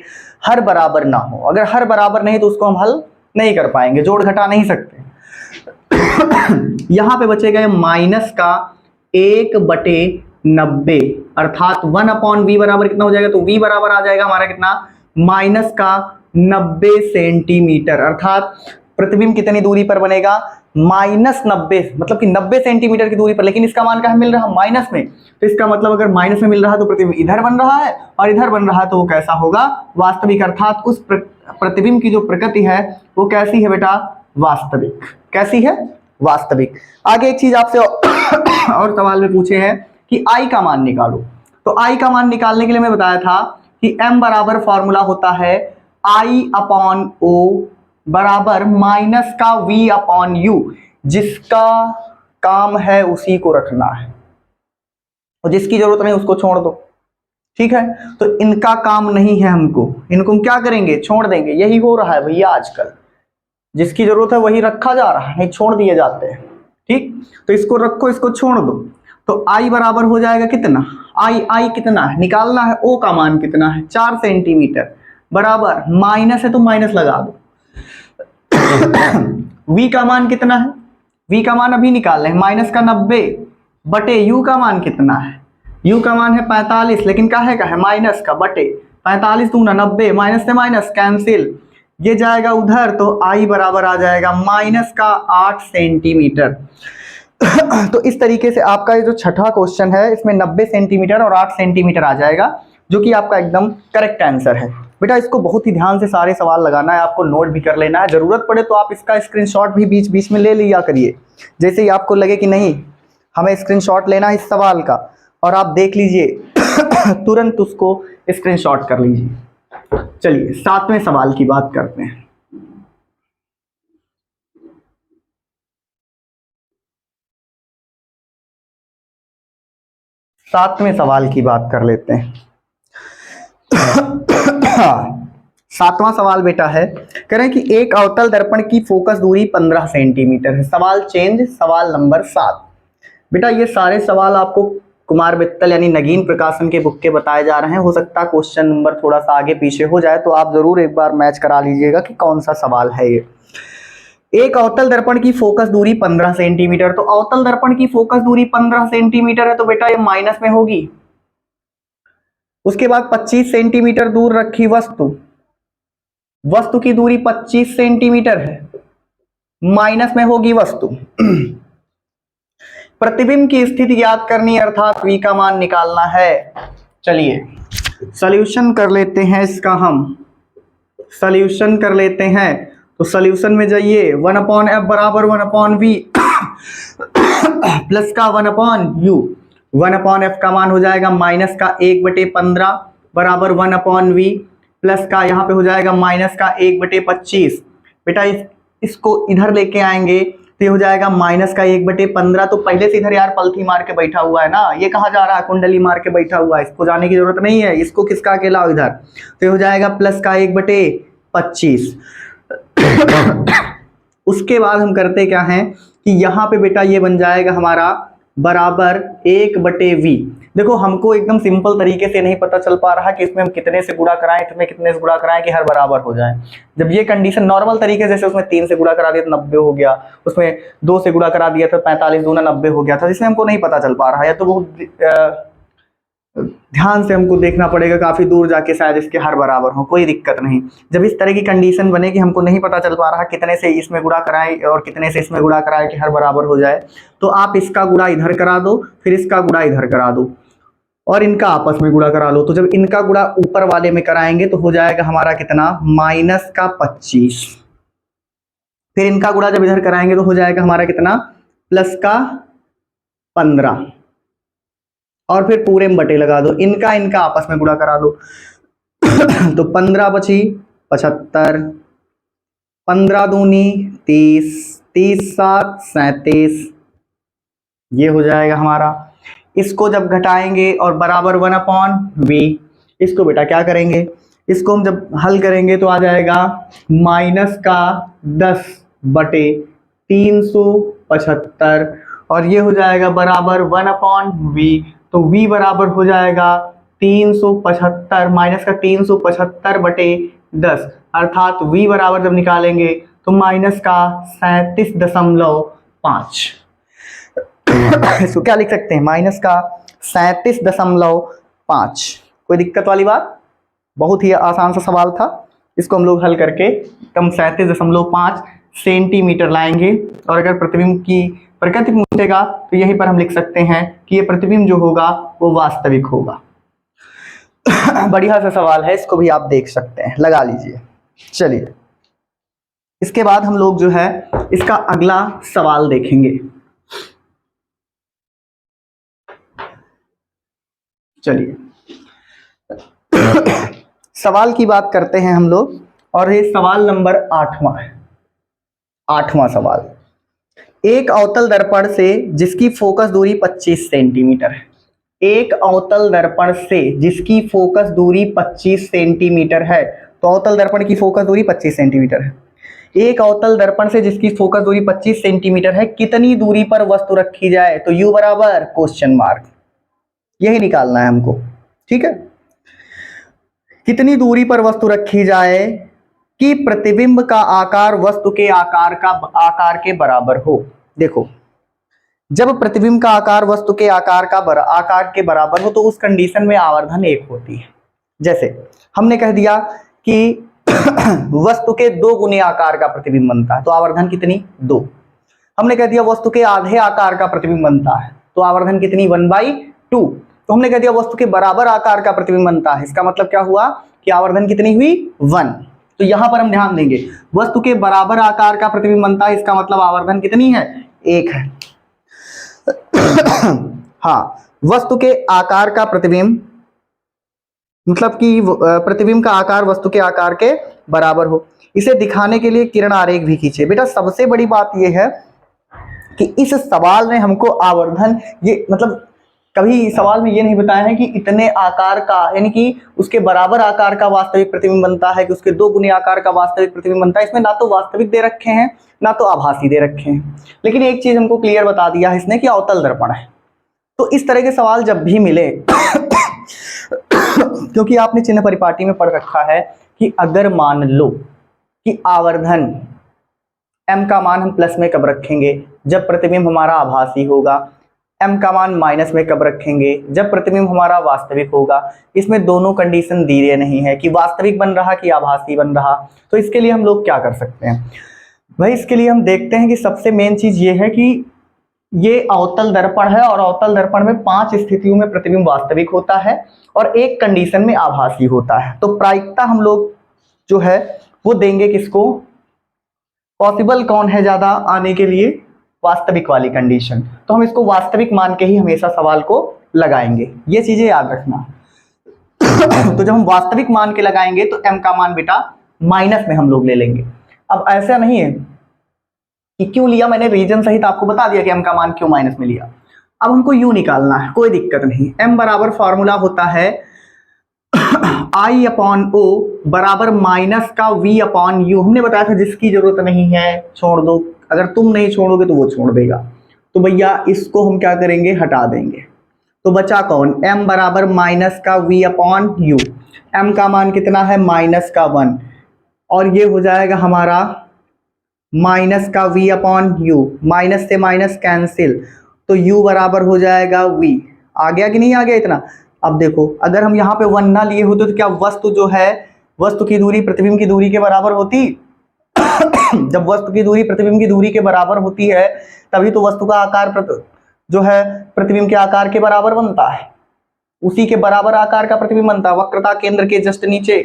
हर बराबर ना हो। अगर हर बराबर नहीं तो उसको हम हल नहीं कर पाएंगे, जोड़ घटा नहीं सकते। यहां पे बचेगा माइनस का 1/90 अर्थात 1/v बराबर कितना हो जाएगा, तो v बराबर आ जाएगा हमारा कितना, माइनस का 90 सेंटीमीटर। अर्थात प्रतिबिंब कितनी दूरी पर बनेगा, -90, मतलब कि 90 सेंटीमीटर की दूरी पर। लेकिन इसका मान क्या मिल रहा है, माइनस में, तो इसका मतलब अगर माइनस में मिल रहा है तो प्रतिबिंब इधर बन रहा है और इधर बन रहा है तो वो कैसा होगा, वास्तविक। अर्थात उस प्रतिबिंब की जो प्रकृति है वो कैसी है बेटा, वास्तविक। कैसी है, वास्तविक। आगे एक चीज आपसे और सवाल में पूछे हैं कि आई का मान निकालो। तो आई का मान निकालने के लिए मैं बताया था कि m बराबर फॉर्मूला होता है I/O बराबर माइनस का V/U। जिसका काम है उसी को रखना है और जिसकी जरूरत नहीं उसको छोड़ दो, ठीक है। तो इनका काम नहीं है, हमको इनको हम क्या करेंगे, छोड़ देंगे। यही हो रहा है भैया आजकल, जिसकी जरूरत है वही रखा जा रहा है, नहीं छोड़ दिए जाते हैं, ठीक। तो इसको रखो, इसको छोड़ दो। तो आई बराबर हो जाएगा कितना, आई कितना है निकालना है, ओ का मान कितना है 4 सेंटीमीटर बराबर, माइनस है तो माइनस लगा दो। वी का मान कितना है, वी का मान अभी निकाल लें, माइनस का 90 बटे यू का मान कितना है, यू का मान है 45, लेकिन का है माइनस का, बटे 45 दूना 90, माइनस से माइनस कैंसिल, ये जाएगा उधर, तो आई बराबर आ जाएगा माइनस का 8 सेंटीमीटर। तो इस तरीके से आपका ये जो छठा क्वेश्चन है इसमें 90 सेंटीमीटर और 8 सेंटीमीटर आ जाएगा, जो कि आपका एकदम करेक्ट आंसर है। बेटा इसको बहुत ही ध्यान से सारे सवाल लगाना है, आपको नोट भी कर लेना है, जरूरत पड़े तो आप इसका स्क्रीनशॉट भी बीच बीच में ले लिया करिए। जैसे ही आपको लगे कि नहीं हमें स्क्रीनशॉट लेना है इस सवाल का, और आप देख लीजिए तुरंत उसको स्क्रीनशॉट कर लीजिए। चलिए 7वें सवाल की बात करते हैं। सातवें सवाल की बात कर लेते हैं। 7वां सवाल बेटा है, कह रहे हैं कि एक अवतल दर्पण की फोकस दूरी 15 सेंटीमीटर है। सवाल चेंज, सवाल नंबर 7। बेटा ये सारे सवाल आपको कुमार मित्तल यानी नगीन प्रकाशन के बुक के बताए जा रहे हैं। हो सकता है क्वेश्चन नंबर थोड़ा सा आगे पीछे हो जाए, तो आप जरूर एक बार मैच करा लीजिएगा कि कौन सा सवाल है ये। एक अवतल दर्पण की फोकस दूरी 15 सेंटीमीटर, तो अवतल दर्पण की फोकस दूरी 15 सेंटीमीटर है तो बेटा ये माइनस में होगी। उसके बाद 25 सेंटीमीटर दूर रखी वस्तु, वस्तु की दूरी 25 सेंटीमीटर है, माइनस में होगी वस्तु। प्रतिबिंब की स्थिति ज्ञात करनी अर्थात v का मान निकालना है। चलिए सॉल्यूशन कर लेते हैं इसका, हम सॉल्यूशन कर लेते हैं। तो सॉल्यूशन में जाइए, 1/f बराबर 1/v प्लस का 1/u। 1/f का मान हो जाएगा माइनस का 1/15 बराबर 1/v प्लस का यहाँ पे हो जाएगा माइनस का 1/25। बेटा इसको इधर लेके आएंगे तो ये हो जाएगा माइनस का 1/15। तो पहले से इधर यार पलथी मार के बैठा हुआ है ना, ये कहाँ जा रहा है, कुंडली मार के बैठा हुआ है, इसको जाने की जरूरत नहीं है, इसको किसका अकेला इधर, तो ये हो जाएगा प्लस का 1/25। उसके बाद हम करते क्या हैं कि यहाँ पे बेटा ये बन जाएगा हमारा बराबर 1/v। देखो हमको एकदम सिंपल तरीके से नहीं पता चल पा रहा कि इसमें हम कितने से गुणा कराएं, इसमें कितने से गुणा कराएं कि हर बराबर हो जाए। जब ये कंडीशन नॉर्मल तरीके से, जैसे उसमें 3 से गुणा करा दिया तो 90 हो गया, उसमें 2 से गुणा करा दिया तो 45 दूना 90 हो गया था, जिसमें हमको नहीं पता चल पा रहा है, या तो बहुत ध्यान से हमको देखना पड़ेगा, काफी दूर जाके शायद इसके हर बराबर हो, कोई दिक्कत नहीं। जब इस तरह की कंडीशन बने कि हमको नहीं पता चल पा रहा कितने से इसमें गुणा कराएं और कितने से इसमें गुणा कराएं कि हर बराबर हो जाए, तो आप इसका गुणा इधर करा दो, फिर इसका गुणा इधर करा दो और इनका आपस में गुणा करा लो। तो जब इनका गुणा ऊपर वाले में कराएंगे तो हो जाएगा हमारा कितना, -25। फिर इनका गुणा जब इधर कराएंगे तो हो जाएगा हमारा कितना, +15। और फिर पूरे में बटे लगा दो, इनका इनका आपस में गुणा करा लो। तो 15 बची 75, 15 दूनी 30, 30 7 37, ये हो जाएगा हमारा। इसको जब घटाएंगे और बराबर 1/v, इसको बेटा क्या करेंगे, इसको हम जब हल करेंगे तो आ जाएगा -10/375 और ये हो जाएगा बराबर 1/v। तो v बराबर हो जाएगा 375 -375/10, अर्थात v बराबर जब निकालेंगे तो -37.5। इसको क्या लिख सकते हैं, -37.5। कोई दिक्कत वाली बात, बहुत ही आसान सा सवाल था। इसको हम लोग हल करके कम 37.5 सेंटीमीटर लाएंगे और अगर प्रतिबिंब की प्रकृति पूछेगा तो यहीं पर हम लिख सकते हैं कि ये प्रतिबिंब जो होगा वो वास्तविक होगा। बढ़िया सा सवाल है, इसको भी आप देख सकते हैं, लगा लीजिए। चलिए इसके बाद हम लोग जो है इसका अगला सवाल देखेंगे। चलिए सवाल की बात करते हैं हम लोग और ये सवाल नंबर 8वां है। 8वां सवाल, एक अवतल दर्पण से जिसकी फोकस दूरी 25 सेंटीमीटर है, एक अवतल दर्पण से जिसकी फोकस दूरी 25 सेंटीमीटर है, तो अवतल दर्पण की फोकस दूरी 25 सेंटीमीटर है। एक अवतल दर्पण से जिसकी फोकस दूरी 25 सेंटीमीटर है, कितनी दूरी पर वस्तु रखी जाए, तो u बराबर क्वेश्चन मार्क, यही निकालना है हमको। ठीक है, कितनी दूरी पर वस्तु रखी जाए कि प्रतिबिंब का आकार वस्तु के आकार के बराबर हो। देखो, जब प्रतिबिंब का आकार वस्तु के आकार के बराबर हो तो उस कंडीशन में आवर्धन 1 होती है। जैसे हमने कह दिया कि वस्तु के 2 गुने आकार का प्रतिबिंब बनता है तो आवर्धन कितनी, 2। हमने कह दिया वस्तु के आधे आकार का प्रतिबिंब बनता है तो आवर्धन कितनी, 1/2। तो हमने कह दिया वस्तु के बराबर आकार का प्रतिबिंब बनता है, इसका मतलब क्या हुआ कि आवर्धन कितनी हुई, 1। तो यहां पर हम ध्यान देंगे, वस्तु के बराबर आकार का प्रतिबिंब बनता है, इसका मतलब आवर्धन कितनी है, 1 है। हाँ, वस्तु के आकार का प्रतिबिंब मतलब कि प्रतिबिंब का आकार वस्तु के आकार के बराबर हो। इसे दिखाने के लिए किरण आरेख भी खींचे। बेटा सबसे बड़ी बात यह है कि इस सवाल में हमको आवर्धन, ये मतलब कभी सवाल में ये नहीं बताया है कि इतने आकार का यानी कि उसके बराबर आकार का वास्तविक प्रतिबिंब बनता है कि उसके 2 गुने आकार का वास्तविक प्रतिबिंब बनता है। इसमें ना तो वास्तविक दे रखे हैं ना तो आभासी दे रखे हैं, लेकिन एक चीज हमको क्लियर बता दिया है इसने कि अवतल दर्पण है। तो इस तरह के सवाल जब भी मिले क्योंकि आपने चिन्ह परिपाटी में पढ़ रखा है कि अगर मान लो कि आवर्धन m का मान हम प्लस में कब रखेंगे, जब प्रतिबिंब हमारा आभासी होगा, m का मान माइनस में कब रखेंगे, जब प्रतिबिंब हमारा वास्तविक होगा। इसमें दोनों कंडीशन दी नहीं है कि वास्तविक बन रहा कि आभासी बन रहा। तो इसके लिए हम लोग क्या कर सकते हैं भाई, इसके लिए हम देखते हैं कि सबसे मेन चीज ये है कि ये अवतल दर्पण है और अवतल दर्पण में 5 स्थितियों में प्रतिबिंब वास्तविक होता है और एक कंडीशन में आभासी होता है। तो प्रायिकता हम लोग जो है वो देंगे किसको, पॉसिबल कौन है ज्यादा आने के लिए, वास्तविक वाली कंडीशन। तो हम इसको वास्तविक मान के ही हमेशा सवाल को लगाएंगे, ये चीजें याद रखना। तो जब हम वास्तविक मान के लगाएंगे तो m का मान बेटा माइनस में हम लोग ले लेंगे। अब ऐसा नहीं है कि क्यों लिया, मैंने रीजन सहित आपको बता दिया कि m का मान क्यों माइनस में लिया। अब हमको u निकालना है, कोई दिक्कत नहीं। m बराबर फॉर्मूला होता है I/O बराबर माइनस का V/U। हमने बताया था जिसकी जरूरत नहीं है छोड़ दो, अगर तुम नहीं छोड़ोगे तो वो छोड़ देगा। तो भैया इसको हम क्या करेंगे, हटा देंगे। तो बचा कौन, m बराबर माइनस का V/U। m का मान कितना है, -1 और ये हो जाएगा हमारा माइनस का V/U। माइनस से माइनस कैंसिल, तो u बराबर हो जाएगा v। आ गया कि नहीं आ गया इतना, अब देखो अगर हम यहाँ पे 1 ना लिए होते तो क्या वस्तु जो है, वस्तु की दूरी प्रतिबिंब की दूरी के बराबर होती? जब वस्तु की दूरी प्रतिबिंब की दूरी के बराबर होती है तभी तो वस्तु का आकार जो है प्रतिबिंब के आकार के बराबर बनता है, उसी के बराबर आकार का प्रतिबिंब बनता है। वक्रता केंद्र के जस्ट नीचे,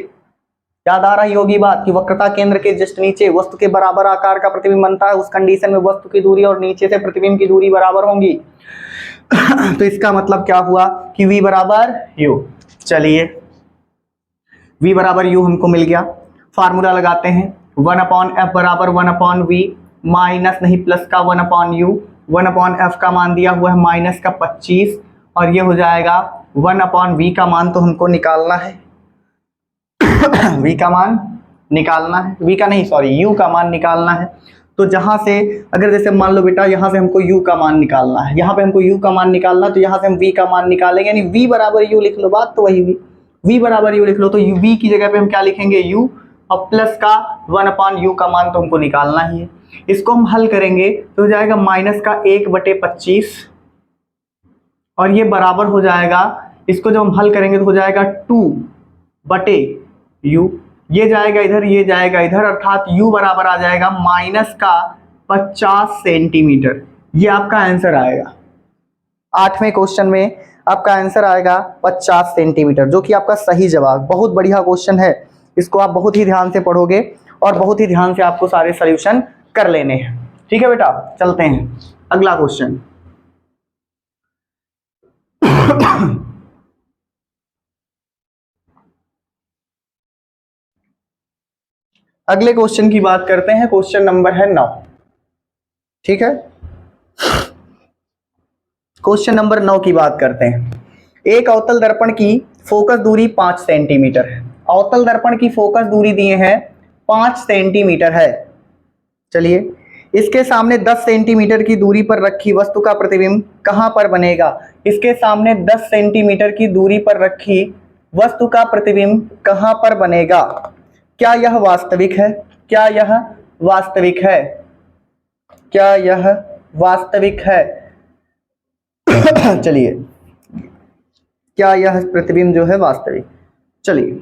याद आ रही होगी बात कि वक्रता केंद्र के जस्ट नीचे वस्तु के बराबर आकार का प्रतिबिंब बनता है। उस कंडीशन में वस्तु की दूरी और नीचे से प्रतिबिंब की दूरी बराबर होंगी। तो इसका मतलब क्या हुआ कि v बराबर u। चलिए v बराबर u हमको मिल गया, फार्मूला लगाते हैं 1/f बराबर 1/v माइनस नहीं प्लस का 1/u। 1/f का मान दिया हुआ है माइनस का 25 और ये हो जाएगा 1/v का मान तो हमको निकालना है। v का मान निकालना है, v का नहीं सॉरी u का मान निकालना है। तो जहां से अगर जैसे मान लो बेटा यहाँ से हमको u का मान निकालना है, यहाँ पे हमको u का मान निकालना, तो यहाँ से हम v का मान निकालेंगे, यानी v बराबर u लिख लो, बात तो वही हुई, v बराबर u लिख लो। तो v की जगह पे हम क्या लिखेंगे u और प्लस का 1/u का मान तो हमको निकालना ही है। इसको हम हल करेंगे तो हो जाएगा माइनस का 1/25 और ये बराबर हो जाएगा, इसको जब हम हल करेंगे तो हो जाएगा 2/u। ये जाएगा इधर, ये जाएगा इधर, अर्थात u बराबर आ जाएगा माइनस का 50 सेंटीमीटर। ये आपका आंसर आएगा 8वें क्वेश्चन में, आपका आंसर आएगा 50 सेंटीमीटर, जो कि आपका सही जवाब। बहुत बढ़िया क्वेश्चन है, इसको आप बहुत ही ध्यान से पढ़ोगे और बहुत ही ध्यान से आपको सारे सॉल्यूशन कर लेने हैं। ठीक है बेटा, चलते हैं अगला क्वेश्चन। अगले क्वेश्चन की बात करते हैं, क्वेश्चन नंबर है 9। ठीक है, क्वेश्चन नंबर 9 की बात करते हैं। एक अवतल दर्पण की फोकस दूरी 5 सेंटीमीटर है। अवतल दर्पण की फोकस दूरी दिए हैं 5 सेंटीमीटर है। चलिए, इसके सामने 10 सेंटीमीटर की दूरी पर रखी वस्तु का प्रतिबिंब कहां पर बनेगा? इसके सामने 10 सेंटीमीटर की दूरी पर रखी वस्तु का प्रतिबिंब कहां पर बनेगा? क्या यह वास्तविक है? क्या यह वास्तविक है? क्या यह वास्तविक है? चलिए, क्या यह प्रतिबिंब जो है वास्तविक? चलिए,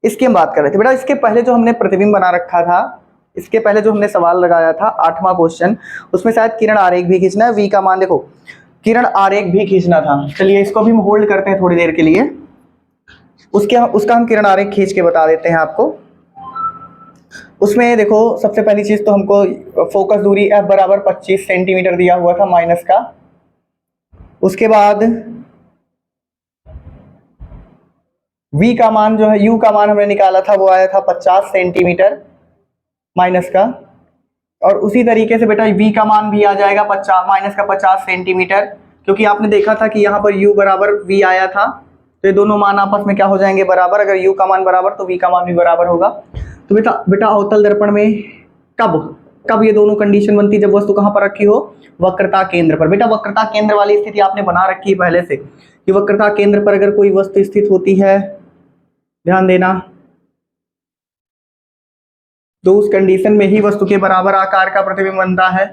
इसकी हम बात कर रहे थे बेटा। इसके पहले जो हमने प्रतिबिंब बना रखा था, इसके पहले जो हमने सवाल लगाया था 8वां क्वेश्चन, उसमें शायद किरण आरेख भी खींचना है। v का मान देखो, किरण आरेख भी खींचना था। चलिए, इसको भी हम होल्ड करते हैं थोड़ी देर के लिए, उसका हम किरण आरेख खींच के बता देते हैं आपको। उसमें देखो, सबसे पहली चीज तो हमको फोकस दूरी f बराबर 25 सेंटीमीटर दिया हुआ था माइनस का। उसके बाद v का मान जो है, u का मान हमने निकाला था, वो आया था 50 सेंटीमीटर माइनस का। और उसी तरीके से बेटा v का मान भी आ जाएगा माइनस का 50 सेंटीमीटर, क्योंकि आपने देखा था कि यहाँ पर u बराबर v आया था, तो ये दोनों मान आपस में क्या हो जाएंगे? बराबर। अगर u का मान बराबर तो v का मान भी बराबर होगा। तो बेटा अवतल दर्पण में कब ये दोनों कंडीशन बनती है? जब वस्तु कहाँ पर रखी हो? वक्रता केंद्र पर। बेटा वक्रता केंद्र वाली स्थिति आपने बना रखी है पहले से कि वक्रता केंद्र पर अगर कोई वस्तु स्थित होती है, ध्यान देना, तो उस कंडीशन में ही वस्तु के बराबर आकार का प्रतिबिंब बनता है।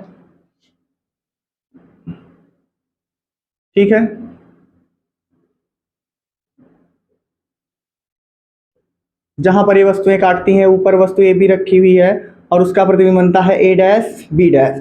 ठीक है, जहां पर ये वस्तुएं काटती हैं, ऊपर वस्तु ए भी रखी हुई है और उसका प्रतिबिंब बनता है a डैश b डैश।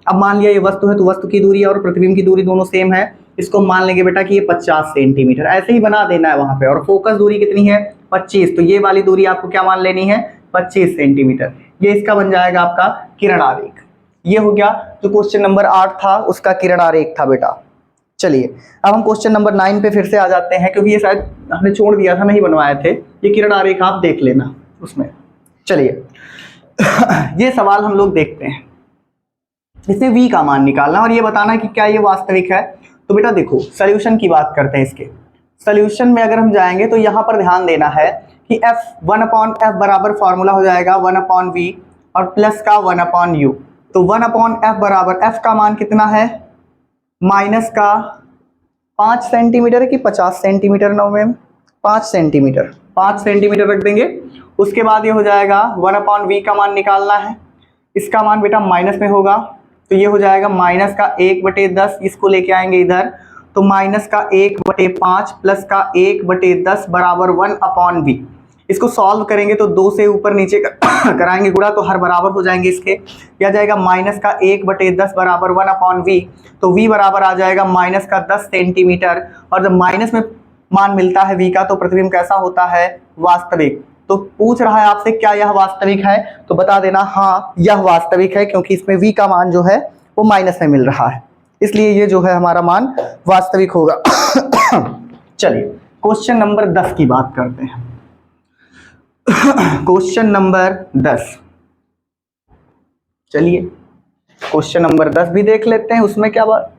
अब मान लिया ये वस्तु है, तो वस्तु की दूरी और प्रतिबिंब की दूरी दोनों सेम है। इसको मान लेंगे बेटा कि ये 50 सेंटीमीटर, ऐसे ही बना देना है वहां पे। और फोकस दूरी कितनी है? 25, तो ये वाली दूरी आपको क्या मान लेनी है? 25 सेंटीमीटर। ये इसका बन जाएगा आपका किरण आरेख। ये हो गया जो क्वेश्चन नंबर 8 था, उसका किरण आरेख था बेटा। चलिए, अब हम क्वेश्चन नंबर 9 पे फिर से आ जाते हैं, क्योंकि ये शायद हमने छोड़ दिया था, नहीं बनवाए थे। ये किरण आरेख आप देख लेना उसमें। चलिए, ये सवाल हम लोग देखते हैं। इसमें v का मान निकालना और ये बताना कि क्या ये वास्तविक है। तो बेटा देखो, सॉल्यूशन की बात करते हैं। इसके सॉल्यूशन में अगर हम जाएंगे तो यहाँ पर ध्यान देना है कि f बराबर फॉर्मूला हो जाएगा 1/v और प्लस का 1/u। तो 1/f बराबर, f का मान कितना है? माइनस का 5 सेंटीमीटर की 50 सेंटीमीटर, 9 में 5 सेंटीमीटर, 5 सेंटीमीटर रख देंगे। उसके बाद ये हो जाएगा 1/v का मान निकालना है। इसका मान बेटा माइनस में होगा, तो ये हो जाएगा माइनस का 1/10, इसको लेके आएंगे इधर, तो माइनस का 1/5 प्लस का 1/10 बराबर 1/v। इसको सॉल्व करेंगे तो 2 से ऊपर नीचे कराएंगे गुणा तो हर बराबर हो जाएंगे इसके। यह जाएगा माइनस का 1/10 बराबर 1/v। तो v बराबर आ जाएगा माइनस का 10 सेंटीमीटर। और जब माइनस में मान मिलता है v का तो प्रतिबिंब कैसा होता है, वास्तविक। तो पूछ रहा है आपसे क्या यह वास्तविक है, तो बता देना हाँ यह वास्तविक है, क्योंकि इसमें v का मान जो है वो माइनस में मिल रहा है, इसलिए ये जो है हमारा मान वास्तविक होगा। चलिए क्वेश्चन नंबर 10 की बात करते हैं। क्वेश्चन नंबर 10, चलिए क्वेश्चन नंबर 10 भी देख लेते हैं, उसमें क्या बात।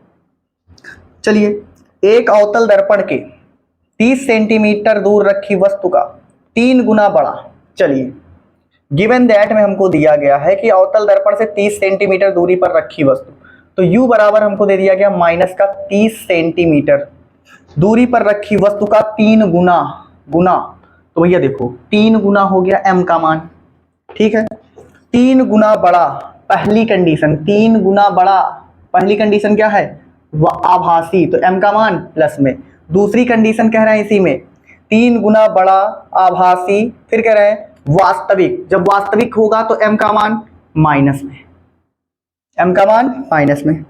चलिए, एक अवतल दर्पण के 30 सेंटीमीटर दूर रखी वस्तु का 3 गुना बड़ा। चलिए, गिवन दैट में हमको दिया गया है कि अवतल दर्पण से 30 सेंटीमीटर दूरी पर रखी वस्तु, तो u बराबर हमको दे दिया गया माइनस का 30 सेंटीमीटर दूरी पर रखी वस्तु का 3 गुना गुना, तो भैया देखो 3 गुना हो गया m का मान, ठीक है। 3 गुना बड़ा, पहली कंडीशन 3 गुना बड़ा, पहली कंडीशन क्या है, आभासी, तो m का मान प्लस में। दूसरी कंडीशन कह रहे हैं इसी में 3 गुना बड़ा आभासी, फिर कह रहे हैं वास्तविक, जब वास्तविक होगा तो m का मान माइनस में, m का मान माइनस में।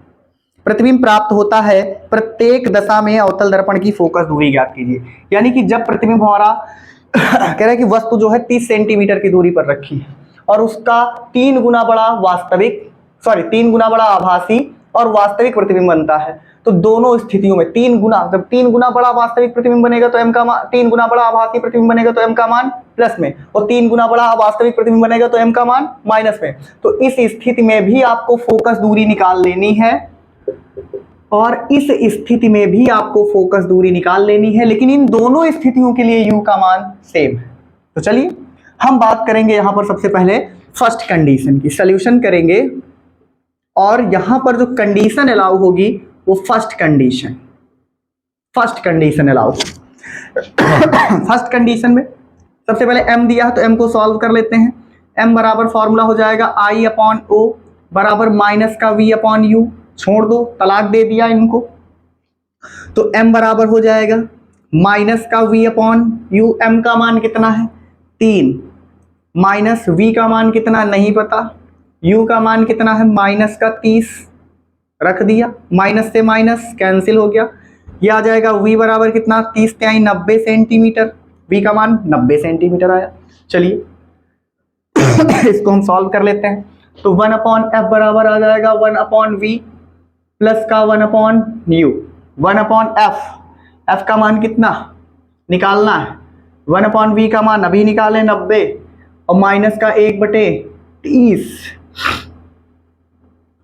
प्रतिबिंब प्राप्त होता है प्रत्येक दशा में अवतल दर्पण की फोकस दूरी ज्ञात कीजिए। यानी कि जब प्रतिबिंब हमारा कह रहा है कि वस्तु जो है 30 सेंटीमीटर की दूरी पर रखी है और उसका 3 गुना बड़ा वास्तविक, 3 गुना बड़ा आभासी और वास्तविक प्रतिबिंब बनता है, तो दोनों स्थितियों में 3 गुना, जब 3 गुना बड़ा वास्तविक प्रतिबिंब बनेगा तो m का मान, 3 गुना बड़ा आभासी प्रतिबिंब बनेगा तो m का मान प्लस में, और 3 गुना बड़ा वास्तविक प्रतिबिंब बनेगा तो m का मान माइनस में। तो इस स्थिति में भी आपको फोकस दूरी निकाल लेनी है और इस स्थिति में भी आपको फोकस दूरी निकाल लेनी है, लेकिन इन दोनों स्थितियों के लिए u का मान सेम है। तो चलिए हम बात करेंगे यहां पर सबसे पहले फर्स्ट कंडीशन की, सॉल्यूशन करेंगे और यहां पर जो कंडीशन अलाउ होगी वो first condition allow. First condition में सबसे पहले m दिया है तो m को सॉल्व कर लेते हैं। m बराबर फॉर्मूला हो जाएगा I/O बराबर माइनस का v/u, छोड़ दो, तलाक दे दिया इनको, तो m बराबर हो जाएगा माइनस का v/u। m का मान कितना है 3, माइनस v का मान कितना नहीं पता, u का मान कितना है माइनस का 30, रख दिया, माइनस से माइनस कैंसिल हो गया, ये आ जाएगा v बराबर कितना 30 से 90 सेंटीमीटर, v का मान 90 सेंटीमीटर आया। चलिए इसको हम सॉल्व कर लेते हैं, तो 1/f बराबर आ जाएगा 1/v प्लस का 1/u, 1/f, f का मान कितना निकालना है, 1/v का मान अभी निकाले 90 और माइनस का 1/30,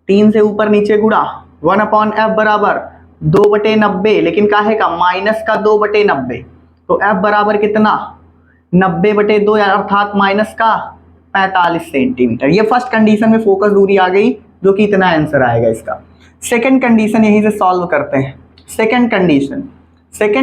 3 से ऊपर नीचे गुणा, 1/f बराबर 2/90, लेकिन काहे का माइनस का 2/90, तो f बराबर कितना 90/2 अर्थात माइनस का 45 सेंटीमीटर। ये फर्स्ट कंडीशन में फोकस दूरी आ गई, जो कि इतना आंसर आएगा इसका। सेकंड कंडीशन यहीं से सॉल्व करते हैं। सेकंड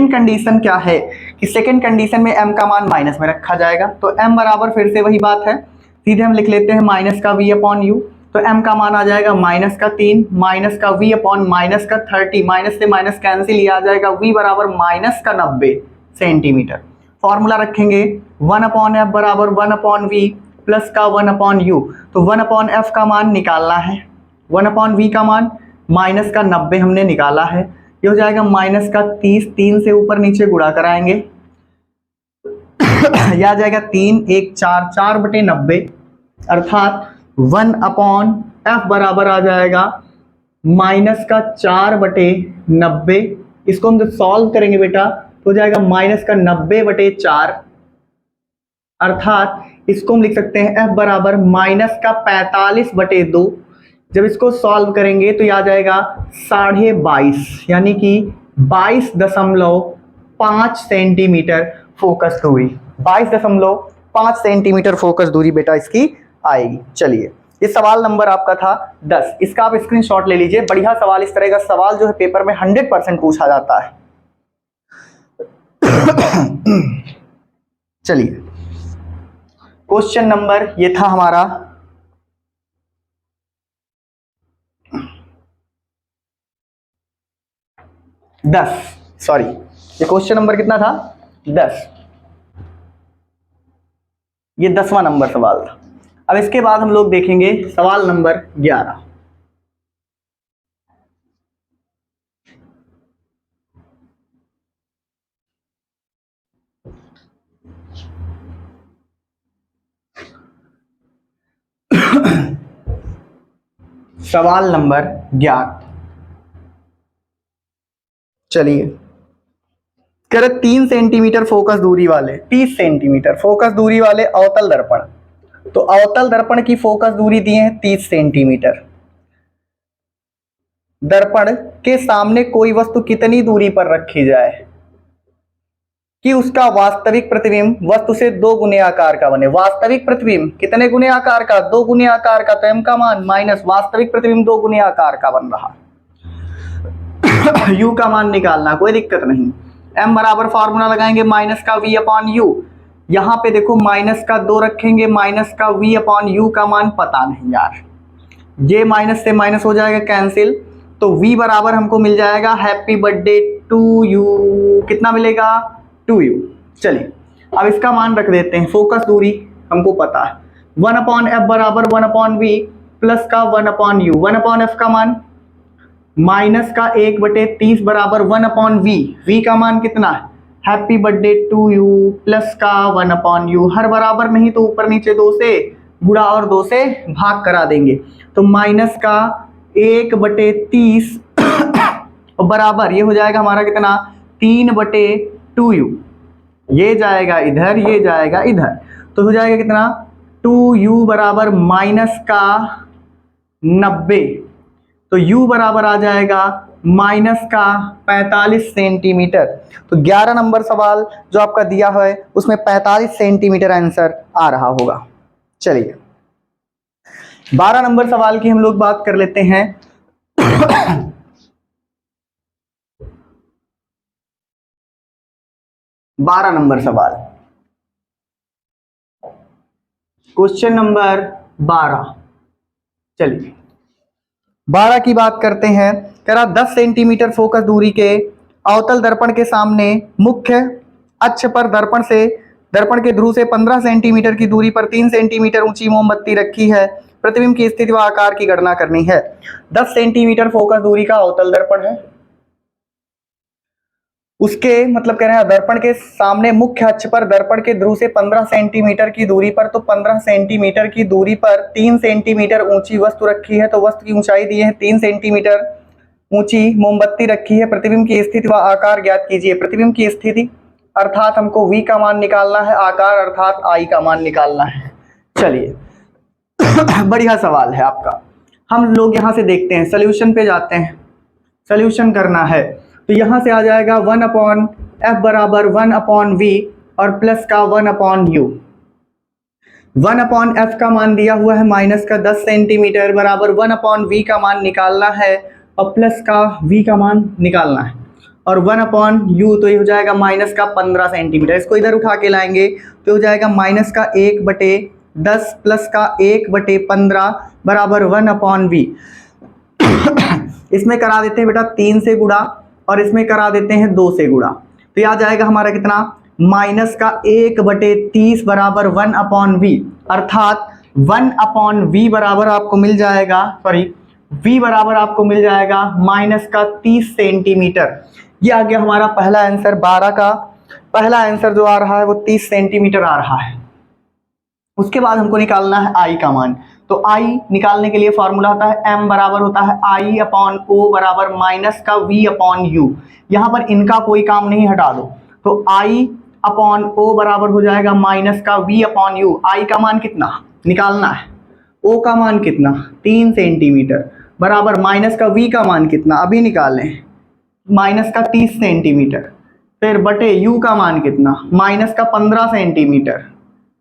कंडीशन क्या है कि सेकंड कंडीशन में m का मान माइनस में रखा जाएगा, तो m बराबर फिर से वही बात है, सीधे हम लिख लेते हैं माइनस का v/u, तो m का मान आ जाएगा माइनस का 3, माइनस का v/ माइनस का 30, माइनस से माइनस कैंसिल, ये आ जाएगा v बराबर माइनस का 90 सेंटीमीटर। फॉर्मूला रखेंगे 1/f बराबर 1/v प्लस का 1/u, तो 1/f का मान निकालना है, 1/v का मान माइनस का 90 हमने निकाला है, ये हो जाएगा माइनस का 30, 3 से ऊपर नीचे गुणा कराएंगे, यह आ जाएगा 3 1 4, 4/90 अर्थात 1/f बराबर आ जाएगा माइनस का 4/90। इसको हम जब सॉल्व करेंगे बेटा तो हो जाएगा माइनस का 90/4 अर्थात इसको हम लिख सकते हैं f बराबर माइनस का 45/2। जब इसको सॉल्व करेंगे तो यह आ जाएगा 22.5, यानी कि 22.5 सेंटीमीटर फोकस दूरी, 22.5 सेंटीमीटर फोकस दूरी बेटा इसकी आएगी। चलिए ये सवाल नंबर आपका था 10, इसका आप स्क्रीनशॉट ले लीजिए, बढ़िया सवाल, इस तरह का सवाल जो है पेपर में 100% पूछा जाता है। चलिए क्वेश्चन नंबर ये था हमारा 10, सॉरी ये क्वेश्चन नंबर कितना था 10, ये 10वां नंबर सवाल था। अब इसके बाद हम लोग देखेंगे सवाल नंबर 11। सवाल नंबर 11, चलिए कह रहे 3 सेंटीमीटर फोकस दूरी वाले 30 सेंटीमीटर फोकस दूरी वाले अवतल दर्पण, तो अवतल दर्पण की फोकस दूरी दी है 30 सेंटीमीटर। दर्पण के सामने कोई वस्तु कितनी दूरी पर रखी जाए कि उसका वास्तविक प्रतिबिंब वस्तु से 2 गुने आकार का बने। वास्तविक प्रतिबिंब कितने गुने आकार का, 2 गुने आकार का, तो m का मान माइनस वास्तविक प्रतिबिंब 2 गुने आकार का बन रहा। u का मान निकालना, कोई दिक्कत नहीं। m बराबर फॉर्मूला लगाएंगे माइनस का v अपॉन यू, यहाँ पे देखो माइनस का 2 रखेंगे, माइनस का v अपॉन यू का मान पता नहीं यार, ये माइनस से माइनस हो जाएगा कैंसिल, तो v बराबर हमको मिल जाएगा हैप्पी बर्थडे टू यू, कितना मिलेगा 2u। चलिए अब इसका मान रख देते हैं, फोकस दूरी हमको पता है 1 अपॉन एफ बराबर 1 अपॉन वी प्लस का 1 अपॉन यू। 1 अपॉन एफ का मान माइनस का 1/30 बराबर 1 अपॉन वी, वी का मान कितना है happy birthday to you plus का 1 अपॉन यू। हर बराबर नहीं तो ऊपर नीचे 2 से गुणा और 2 से भाग करा देंगे, तो माइनस का 1/30 बराबर ये हो जाएगा हमारा कितना 3/2u, ये जाएगा इधर, ये जाएगा इधर, तो हो जाएगा कितना 2u बराबर माइनस का 90, तो u बराबर आ जाएगा माइनस का 45 सेंटीमीटर। तो 11 नंबर सवाल जो आपका दिया है उसमें 45 सेंटीमीटर आंसर आ रहा होगा। चलिए 12 नंबर सवाल की हम लोग बात कर लेते हैं। 12 नंबर सवाल, क्वेश्चन नंबर 12। चलिए 12 की बात करते हैं। कह रहा 10 सेंटीमीटर फोकस दूरी के अवतल दर्पण के सामने मुख्य अक्ष पर दर्पण के ध्रुव से 15 सेंटीमीटर की दूरी पर 3 सेंटीमीटर ऊंची मोमबत्ती रखी है। प्रतिबिंब की स्थिति व आकार की गणना करनी है। 10 सेंटीमीटर फोकस दूरी का अवतल दर्पण है, उसके मतलब कह रहे हैं दर्पण के सामने मुख्य अक्ष पर दर्पण के ध्रुव से 15 सेंटीमीटर की दूरी पर, तो 15 सेंटीमीटर की दूरी पर 3 सेंटीमीटर ऊंची वस्तु रखी है, तो वस्तु की ऊंचाई दी है 3 सेंटीमीटर ऊंची मोमबत्ती रखी है। प्रतिबिंब की स्थिति व आकार ज्ञात कीजिए। प्रतिबिंब की स्थिति अर्थात हमको v का मान निकालना है, आकार अर्थात i का मान निकालना है। चलिए बढ़िया सवाल है आपका। हम लोग यहाँ से देखते हैं, सोल्यूशन पे जाते हैं, सोल्यूशन करना है, तो यहाँ से आ जाएगा 1 अपॉन एफ बराबर 1 अपॉन वी और प्लस का 1 अपॉन यू। 1 अपॉन एफ का मान दिया हुआ है माइनस का 10 सेंटीमीटर बराबर 1 अपॉन वी का मान निकालना है और प्लस का वी का मान निकालना है, और 1 अपॉन यू तो ये हो जाएगा माइनस का 15 सेंटीमीटर। इसको इधर उठा के लाएंगे तो हो जाएगा माइनस का 1/10 प्लस का 1/15 बराबर 1 अपॉन वी। इसमें करा देते हैं बेटा 3 से गुणा और इसमें करा देते हैं 2 से गुणा, तो यह आ जाएगा हमारा कितना माइनस का 1/30 बराबर 1 अपॉन वी, अर्थात 1 अपॉन वी बराबर आपको मिल जाएगा, सॉरी v बराबर आपको मिल जाएगा माइनस का 30 सेंटीमीटर। ये आ गया हमारा पहला आंसर। 12 का पहला आंसर जो आ रहा है वो 30 सेंटीमीटर आ रहा है। उसके बाद हमको निकालना है i का मान, तो i निकालने के लिए फॉर्मूला होता है m बराबर होता है i अपॉन o बराबर माइनस का v अपॉन u। यहाँ पर इनका कोई काम नहीं, हटा दो, तो i अपॉन o बराबर हो जाएगा माइनस का v अपॉन u। i का मान कितना निकालना है, o का मान कितना 3 सेंटीमीटर बराबर माइनस का v का मान कितना अभी निकालें माइनस का 30 सेंटीमीटर, फिर बटे u का मान कितना माइनस का 15 सेंटीमीटर।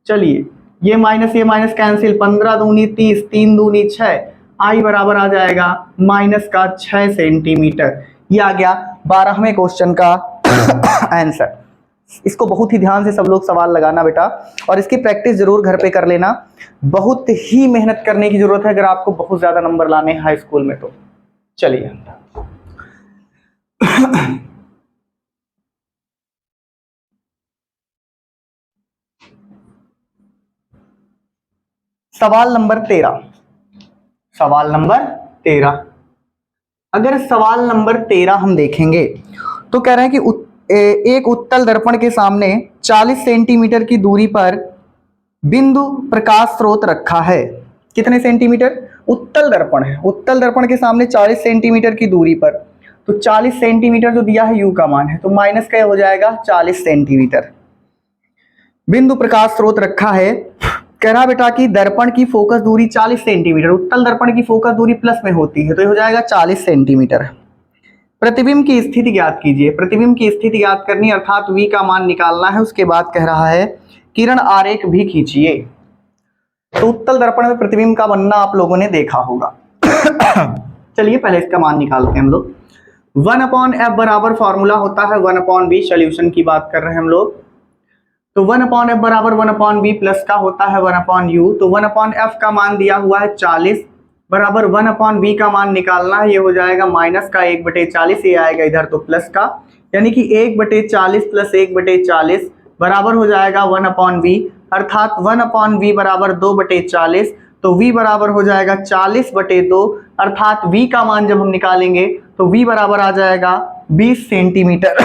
चलिए ये माइनस कैंसिल, 15 दूनी 30, 3 दूनी 6, i बराबर आ जाएगा माइनस का 6 सेंटीमीटर। ये आ गया 12वें क्वेश्चन का आंसर। इसको बहुत ही ध्यान से सब लोग सवाल लगाना बेटा, और इसकी प्रैक्टिस जरूर घर पे कर लेना। बहुत ही मेहनत करने की जरूरत है अगर आपको बहुत ज्यादा नंबर लाने हैं हाई स्कूल में तो। चलिए सवाल नंबर 13, सवाल नंबर 13, अगर सवाल नंबर 13 हम देखेंगे तो कह रहे हैं कि एक उत्तल दर्पण के सामने 40 सेंटीमीटर की दूरी पर बिंदु प्रकाश स्रोत रखा है। कितने सेंटीमीटर? उत्तल दर्पण है, उत्तल दर्पण के सामने 40 सेंटीमीटर की दूरी पर, तो 40 सेंटीमीटर जो दिया है यू का मान है, तो माइनस क्या हो जाएगा 40 सेंटीमीटर। बिंदु प्रकाश स्रोत रखा है। कह रहा बेटा कि दर्पण की फोकस दूरी 40 सेंटीमीटर, उत्तल दर्पण की फोकस दूरी प्लस में होती है, तो ये हो जाएगा 40 सेंटीमीटर। प्रतिबिंब की स्थिति ज्ञात कीजिए। प्रतिबिंब की स्थिति ज्ञात करनी अर्थात v का मान निकालना है। उसके बाद कह रहा है किरण आरेख भी खींचिए। तो उत्तल दर्पण में प्रतिबिंब का बनना आप लोगों ने देखा होगा। चलिए पहले इसका मान निकालते हैं हम लोग। 1/f बराबर फॉर्मूला होता है 1/v, सोल्यूशन की बात कर रहे हैं हम लोग। तो 1/f बराबर 1/v प्लस का होता है 1/u। तो 1/f का मान दिया हुआ है 40 बराबर 1/v का मान निकालना है, ये हो जाएगा माइनस का 1/40, ये आएगा इधर तो प्लस का, यानी कि 1/40 प्लस 1/40 बराबर हो जाएगा 1/v, अर्थात 1/v बराबर 2/40, तो v बराबर हो जाएगा 40/2, अर्थात v का मान जब हम निकालेंगे तो v बराबर आ जाएगा 20 सेंटीमीटर।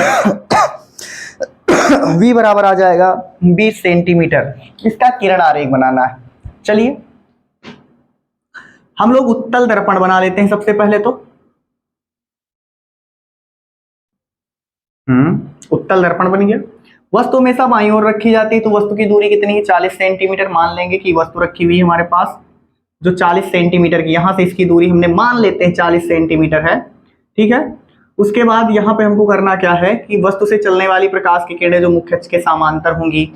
v बराबर आ जाएगा 20 सेंटीमीटर। इसका किरण आरेख बनाना है। चलिए हम लोग उत्तल दर्पण बना लेते हैं सबसे पहले। तो उत्तल दर्पण बन गया। वस्तु हमेशा बाईं ओर रखी जाती है, तो वस्तु की दूरी कितनी है 40 सेंटीमीटर। मान लेंगे कि वस्तु रखी हुई है हमारे पास जो 40 सेंटीमीटर की, यहां से इसकी दूरी हमने मान लेते हैं 40 सेंटीमीटर है, ठीक है। उसके बाद यहाँ पे हमको करना क्या है कि वस्तु से चलने वाली प्रकाश की किरणें जो मुख्य अक्ष के समांतर होंगी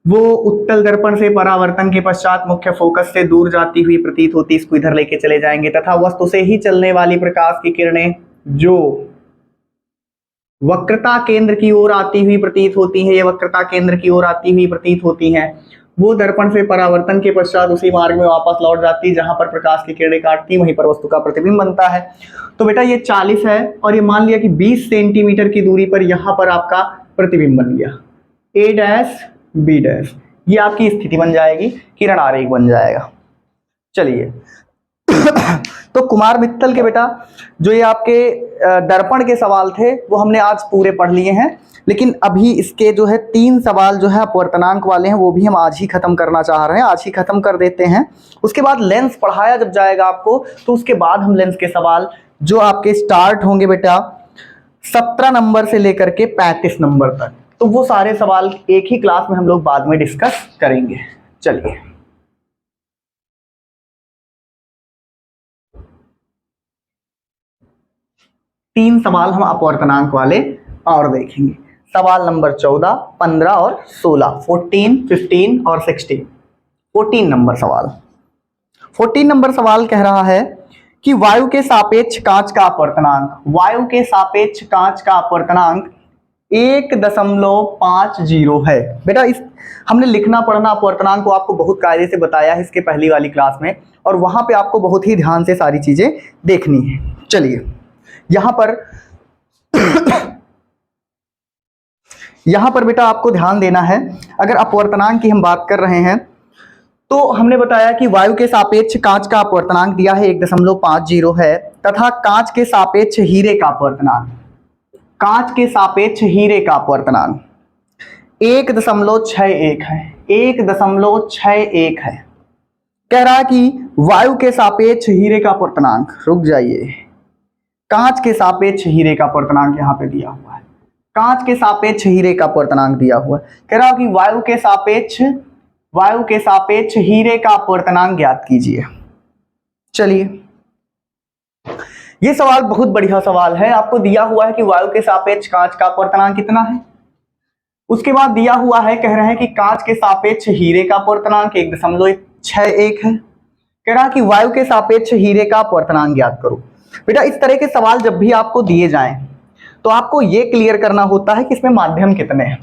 वो उत्तल दर्पण से परावर्तन के पश्चात मुख्य फोकस से दूर जाती हुई प्रतीत होती, इसको इधर लेके चले जाएंगे, तथा वस्तु से ही चलने वाली प्रकाश की किरणें जो वक्रता केंद्र की ओर आती हुई प्रतीत होती है, ये वक्रता केंद्र की ओर आती हुई प्रतीत होती हैं, वो दर्पण से परावर्तन के पश्चात उसी मार्ग में वापस लौट जाती है जहां पर प्रकाश की किरणें काटती, वहीं पर वस्तु का प्रतिबिंब बनता है। तो बेटा ये 40 है और ये मान लिया कि 20 सेंटीमीटर की दूरी पर यहां पर आपका प्रतिबिंब बन गया a डैश b डैश, ये आपकी स्थिति बन जाएगी, किरण आरेख बन जाएगा। चलिए तो कुमार मित्तल के बेटा जो ये आपके दर्पण के सवाल थे वो हमने आज पूरे पढ़ लिए हैं, लेकिन अभी इसके जो है 3 सवाल जो है अपवर्तनांक वाले हैं वो भी हम आज ही खत्म करना चाह रहे हैं, आज ही खत्म कर देते हैं। उसके बाद लेंस पढ़ाया जब जाएगा आपको तो उसके बाद हम लेंस के सवाल जो आपके स्टार्ट होंगे बेटा 17 नंबर से लेकर के 35 नंबर तक, तो वो सारे सवाल एक ही क्लास में हम लोग बाद में डिस्कस करेंगे। चलिए तीन सवाल हम अपवर्तनांक वाले और देखेंगे। सवाल नंबर 14, 15 और 16, 14, 15 और 16। 14 नंबर सवाल। 14 नंबर सवाल कह रहा है कि वायु के सापेक्ष कांच का अपवर्तनांक, वायु के सापेक्ष कांच का अपवर्तनांक 1.50 है। बेटा इस हमने लिखना पढ़ना अपवर्तनांक को आपको बहुत कायदे से बताया है इसके पहली वाली क्लास में, और वहां पे आपको बहुत ही ध्यान से सारी चीजें देखनी है। चलिए यहां पर बेटा आपको ध्यान देना है, अगर अपवर्तनांक की हम बात कर रहे हैं तो हमने बताया कि वायु के सापेक्ष कांच का अपवर्तनांक दिया है 1.50 है, तथा कांच के सापेक्ष हीरे का अपवर्तनांक, कांच के सापेक्ष हीरे का अपवर्तनांक 1.61 है, 1.61 है। कह रहा है कि वायु के सापेक्ष हीरे का अपवर्तनांक, रुक जाइए, कांच के सापेक्ष हीरे का अपवर्तनांक यहाँ पे दिया हुआ है, कांच के सापेक्ष हीरे का अपवर्तनांक दिया हुआ है। कह रहा है कि वायु के सापेक्ष हीरे का अपवर्तनांक ज्ञात कीजिए। चलिए ये सवाल बहुत बढ़िया सवाल है। आपको दिया हुआ है कि वायु के सापेक्ष कांच का अपवर्तनांक कितना है, उसके बाद दिया हुआ है, कह रहे हैं कि कांच के सापेक्ष हीरे का अपवर्तनांक 1.61 है। कह रहा है कि वायु के सापेक्ष हीरे का अपवर्तनांक ज्ञात करो। बेटा इस तरह के सवाल जब भी आपको दिए जाएं तो आपको ये क्लियर करना होता है कि इसमें माध्यम कितने हैं।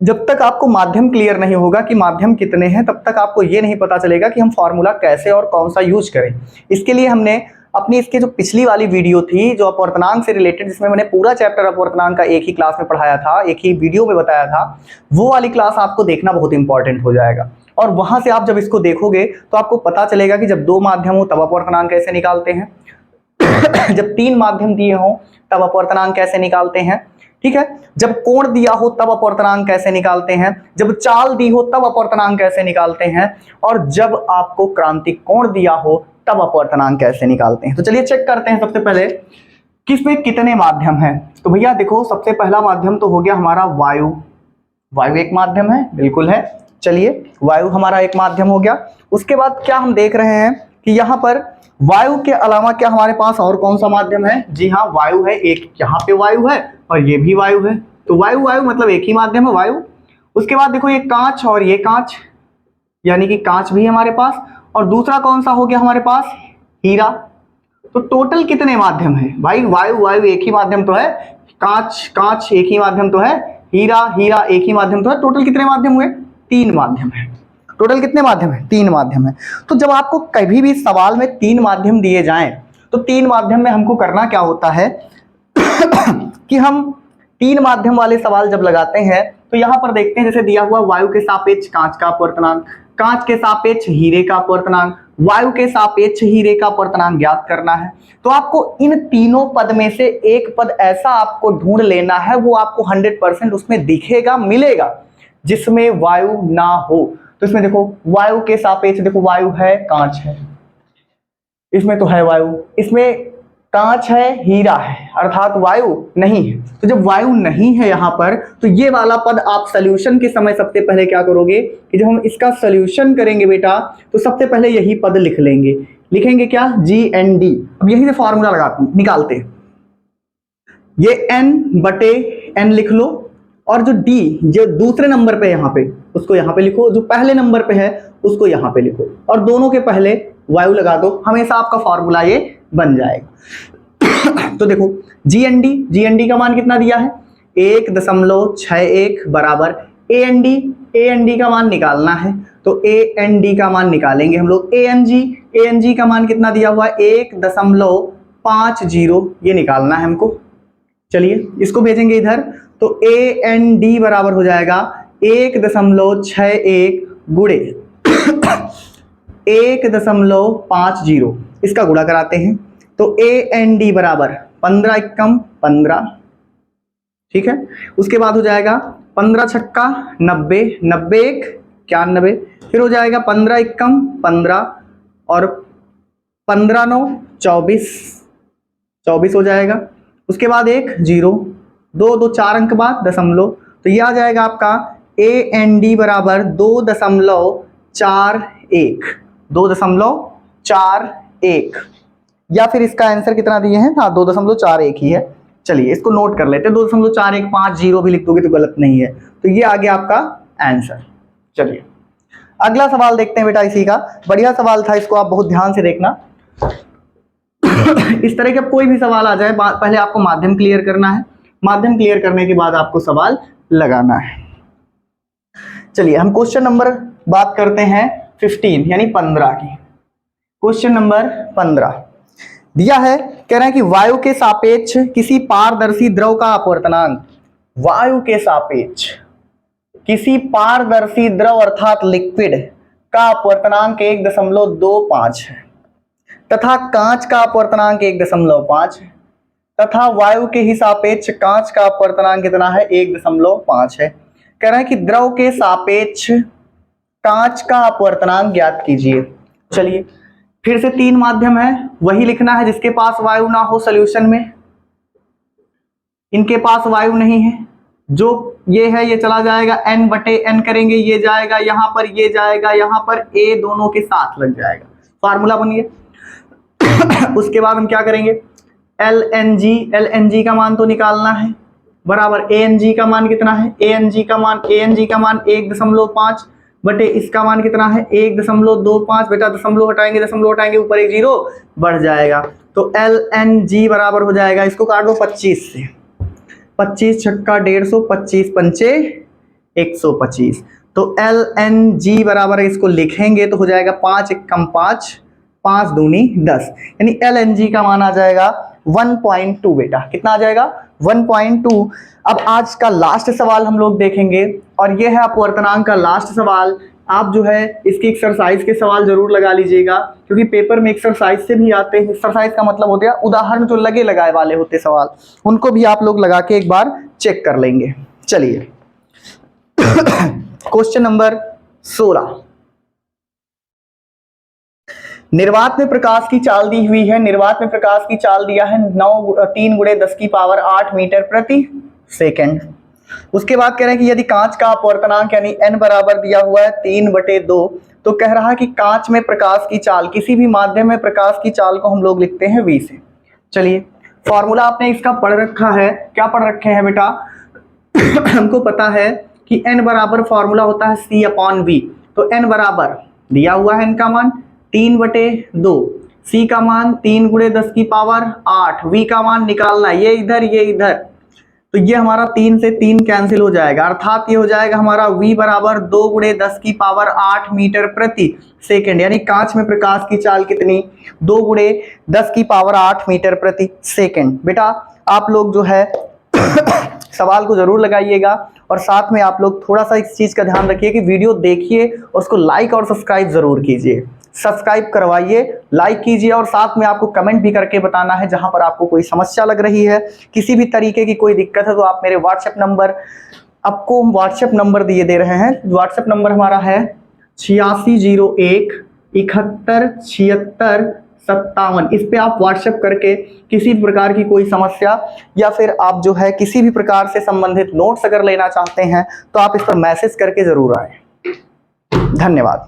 जब तक आपको माध्यम क्लियर नहीं होगा कि माध्यम कितने हैं, तब तक आपको ये नहीं पता चलेगा कि हम फॉर्मूला कैसे और कौन सा यूज करें। इसके लिए हमने अपनी इसके जो पिछली वाली वीडियो थी जो अपवर्तनांक से रिलेटेड, जिसमें मैंने पूरा चैप्टर अपवर्तनांक का एक ही क्लास में पढ़ाया था, एक ही वीडियो में बताया था, वो वाली क्लास आपको देखना बहुत इंपॉर्टेंट हो जाएगा। और वहां से आप जब इसको देखोगे तो आपको पता चलेगा कि जब 2 माध्यम हो तब अपवर्तनांक कैसे निकालते हैं, जब 3 माध्यम दिए हों तब अपवर्तनांक कैसे निकालते हैं, ठीक है, जब कोण दिया हो तब अपवर्तनांक कैसे निकालते हैं, जब चाल दी हो तब अपवर्तनांक कैसे निकालते हैं, और जब आपको क्रांतिक कोण दिया हो तब अपवर्तनांक कैसे निकालते हैं। तो चलिए चेक करते हैं सबसे पहले किसमें कितने माध्यम हैं। तो भैया देखो, सबसे पहला माध्यम तो हो गया हमारा वायु। वायु एक माध्यम है, बिल्कुल है। चलिए वायु हमारा एक माध्यम हो गया। उसके बाद क्या हम देख रहे हैं कि यहाँ पर वायु के अलावा क्या हमारे पास और कौन सा माध्यम है? जी हाँ, वायु है एक, यहाँ पे वायु है और ये भी वायु है। तो वायु वायु मतलब एक ही माध्यम है, वायु। उसके बाद देखो ये कांच और ये कांच, यानी कि कांच भी है हमारे पास। और दूसरा कौन सा हो गया हमारे पास? हीरा। तो टोटल कितने माध्यम है भाई? वायु वायु एक ही माध्यम तो है, कांच कांच एक ही माध्यम तो है, हीरा हीरा एक ही माध्यम तो है। टोटल कितने माध्यम हुए? 3 माध्यम है। टोटल कितने माध्यम है? 3 माध्यम है। तो जब आपको कभी भी सवाल में 3 माध्यम दिए जाएं तो 3 माध्यम में हमको करना क्या होता है कि हम 3 माध्यम वाले सवाल जब लगाते हैं तो यहां पर देखते हैं, जैसे दिया हुआ वायु के सापेक्ष कांच का अपवर्तनांक, कांच के सापेक्ष हीरे का अपवर्तनांक, वायु के सापेक्ष हीरे का अपवर्तनांक ज्ञात करना है। तो आपको इन तीनों पद में से एक पद ऐसा आपको ढूंढ लेना है, वो आपको 100% उसमें दिखेगा, मिलेगा, जिसमें वायु ना हो। तो इसमें देखो वायु के सापेक्ष, देखो वायु है, कांच है, इसमें तो है वायु, इसमें कांच है, हीरा है, अर्थात वायु नहीं है। तो जब वायु नहीं है यहाँ पर, तो ये वाला पद आप सोल्यूशन के समय सबसे पहले क्या करोगे कि जब हम इसका सोल्यूशन करेंगे बेटा, तो सबसे पहले यही पद लिख लेंगे। लिखेंगे क्या? GND। अब यही से फॉर्मूला लगाते निकालते हैं। ये N/N लिख लो, और जो D जो दूसरे नंबर पे यहाँ पे, उसको यहाँ पे लिखो, जो पहले नंबर पे है उसको यहाँ पे लिखो, और दोनों के पहले वायु लगा दो। हमेशा आपका फॉर्मूला ये बन जाएगा। तो देखो GND का मान कितना दिया है? 1.61 बराबर AND का मान निकालना है, तो AND का मान निकालेंगे हम लोग। ANG का मान कितना दिया हुआ है? 1.50, ये निकालना है हमको। चलिए इसको भेजेंगे इधर, तो AND बराबर हो जाएगा 1.61 गुणे 1.50, इसका गुणा कराते हैं। तो AND बराबर 15 एकम 15, ठीक है। उसके बाद हो जाएगा 15 छक्का 90, 90 एक 91, फिर हो जाएगा 15 एकम 15 और 15 9 24, 24 हो जाएगा। उसके बाद एक 0, 2 2 4 अंक बाद दशमलव, तो ये आ जाएगा आपका AND बराबर 2.41, 2.41, या फिर इसका आंसर कितना दिए हैं? हाँ 2.41 ही है। चलिए इसको नोट कर लेते हैं, 2.4150 भी लिख दोगे तो गलत नहीं है। तो ये आ गया आपका आंसर। चलिए अगला सवाल देखते हैं बेटा इसी का। बढ़िया सवाल था, इसको आप बहुत ध्यान से देखना। इस तरह के कोई भी सवाल आ जाए, पहले आपको माध्यम क्लियर करना है, माध्यम क्लियर करने के बाद आपको सवाल लगाना है। चलिए हम क्वेश्चन नंबर बात करते हैं 15 यानी 15 की। क्वेश्चन नंबर 15 दिया है, कह रहे हैं कि वायु के सापेक्ष किसी पारदर्शी द्रव का अपवर्तनांक, वायु के सापेक्ष किसी पारदर्शी द्रव अर्थात लिक्विड का अपवर्तनांक 1.25 है, तथा कांच का अपवर्तनांक 1.5 है, तथा वायु के ही सापेक्ष कांच का अपवर्तनांक कितना है? 1.5 है। कह रहे हैं कि द्रव के सापेक्ष कांच का अपवर्तनांक ज्ञात कीजिए। चलिए फिर से 3 माध्यम है, वही लिखना है जिसके पास वायु ना हो सोल्यूशन में। इनके पास वायु नहीं है, जो ये है ये चला जाएगा, N/N करेंगे, ये जाएगा यहाँ पर, ये जाएगा यहाँ पर, A दोनों के साथ लग जाएगा, फार्मूला बन गया। उसके बाद हम क्या करेंगे? LNG का मान तो निकालना है, बराबर ANG का मान कितना है? ANG का मान 1.5 बटे इसका मान कितना है? 1.25। बेटा दशमलव हटाएंगे, ऊपर एक 0 बढ़ जाएगा, तो LNG बराबर हो जाएगा, इसको काट दो 25 से, 25 छक्का 150, 25 पंचे 125। तो LNG बराबर इसको लिखेंगे तो हो जाएगा 5 एकम 5, 5 दूनी 10, यानी LNG का मान आ जाएगा 1.2 बेटा। कितना आ जाएगा? 1.2। अब आज का लास्ट सवाल हम लोग देखेंगे और ये है अपवर्तनांक का लास्ट सवाल। आप जो है इसकी एक्सरसाइज के सवाल जरूर लगा लीजिएगा, क्योंकि पेपर में एक्सरसाइज से भी आते हैं। एक्सरसाइज का मतलब होता है उदाहरण जो लगे लगाए वाले होते सवाल, उनको भी आप लोग लगा के एक बार चेक कर लेंगे। चलिए क्वेश्चन नंबर 16, निर्वात में प्रकाश की चाल दी हुई है। निर्वात में प्रकाश की चाल दिया है 3 × 10⁸ मीटर प्रति सेकंड। उसके बाद कह रहे हैं कि यदि कांच का अपवर्तनांक यानी n बराबर दिया हुआ है 3/2, तो कह रहा है कि कांच में प्रकाश की चाल, किसी भी माध्यम में प्रकाश की चाल को हम लोग लिखते हैं v से। चलिए फॉर्मूला आपने इसका पढ़ रखा है, क्या पढ़ रखे हैं बेटा? हमको पता है कि n बराबर फॉर्मूला होता है C/v। तो n बराबर दिया हुआ है, n का मान 3/2, C का मान 3 × 10⁸, v का मान निकालना है, ये इधर, तो ये हमारा 3 से 3 कैंसिल हो जाएगा, अर्थात ये हो जाएगा हमारा v बराबर 2 × 10⁸ मीटर प्रति सेकंड। यानी कांच में प्रकाश की चाल कितनी? 2 × 10⁸ मीटर प्रति सेकंड। बेटा आप लोग जो है सवाल को जरूर लगाइएगा और साथ में आप लोग थोड़ा सा इस चीज का ध्यान रखिए कि वीडियो देखिए और उसको लाइक और सब्सक्राइब जरूर कीजिए। सब्सक्राइब करवाइए, लाइक कीजिए और साथ में आपको कमेंट भी करके बताना है जहां पर आपको कोई समस्या लग रही है, किसी भी तरीके की कोई दिक्कत है तो आप मेरे व्हाट्सएप नंबर, आपको व्हाट्सएप नंबर दिए दे रहे हैं। व्हाट्सएप नंबर हमारा है 8601 71 76 57। इस पे आप व्हाट्सएप करके किसी भी प्रकार की कोई समस्या या फिर आप जो है किसी भी प्रकार से संबंधित नोट्स अगर लेना चाहते हैं तो आप इस पर मैसेज करके जरूर आए। धन्यवाद।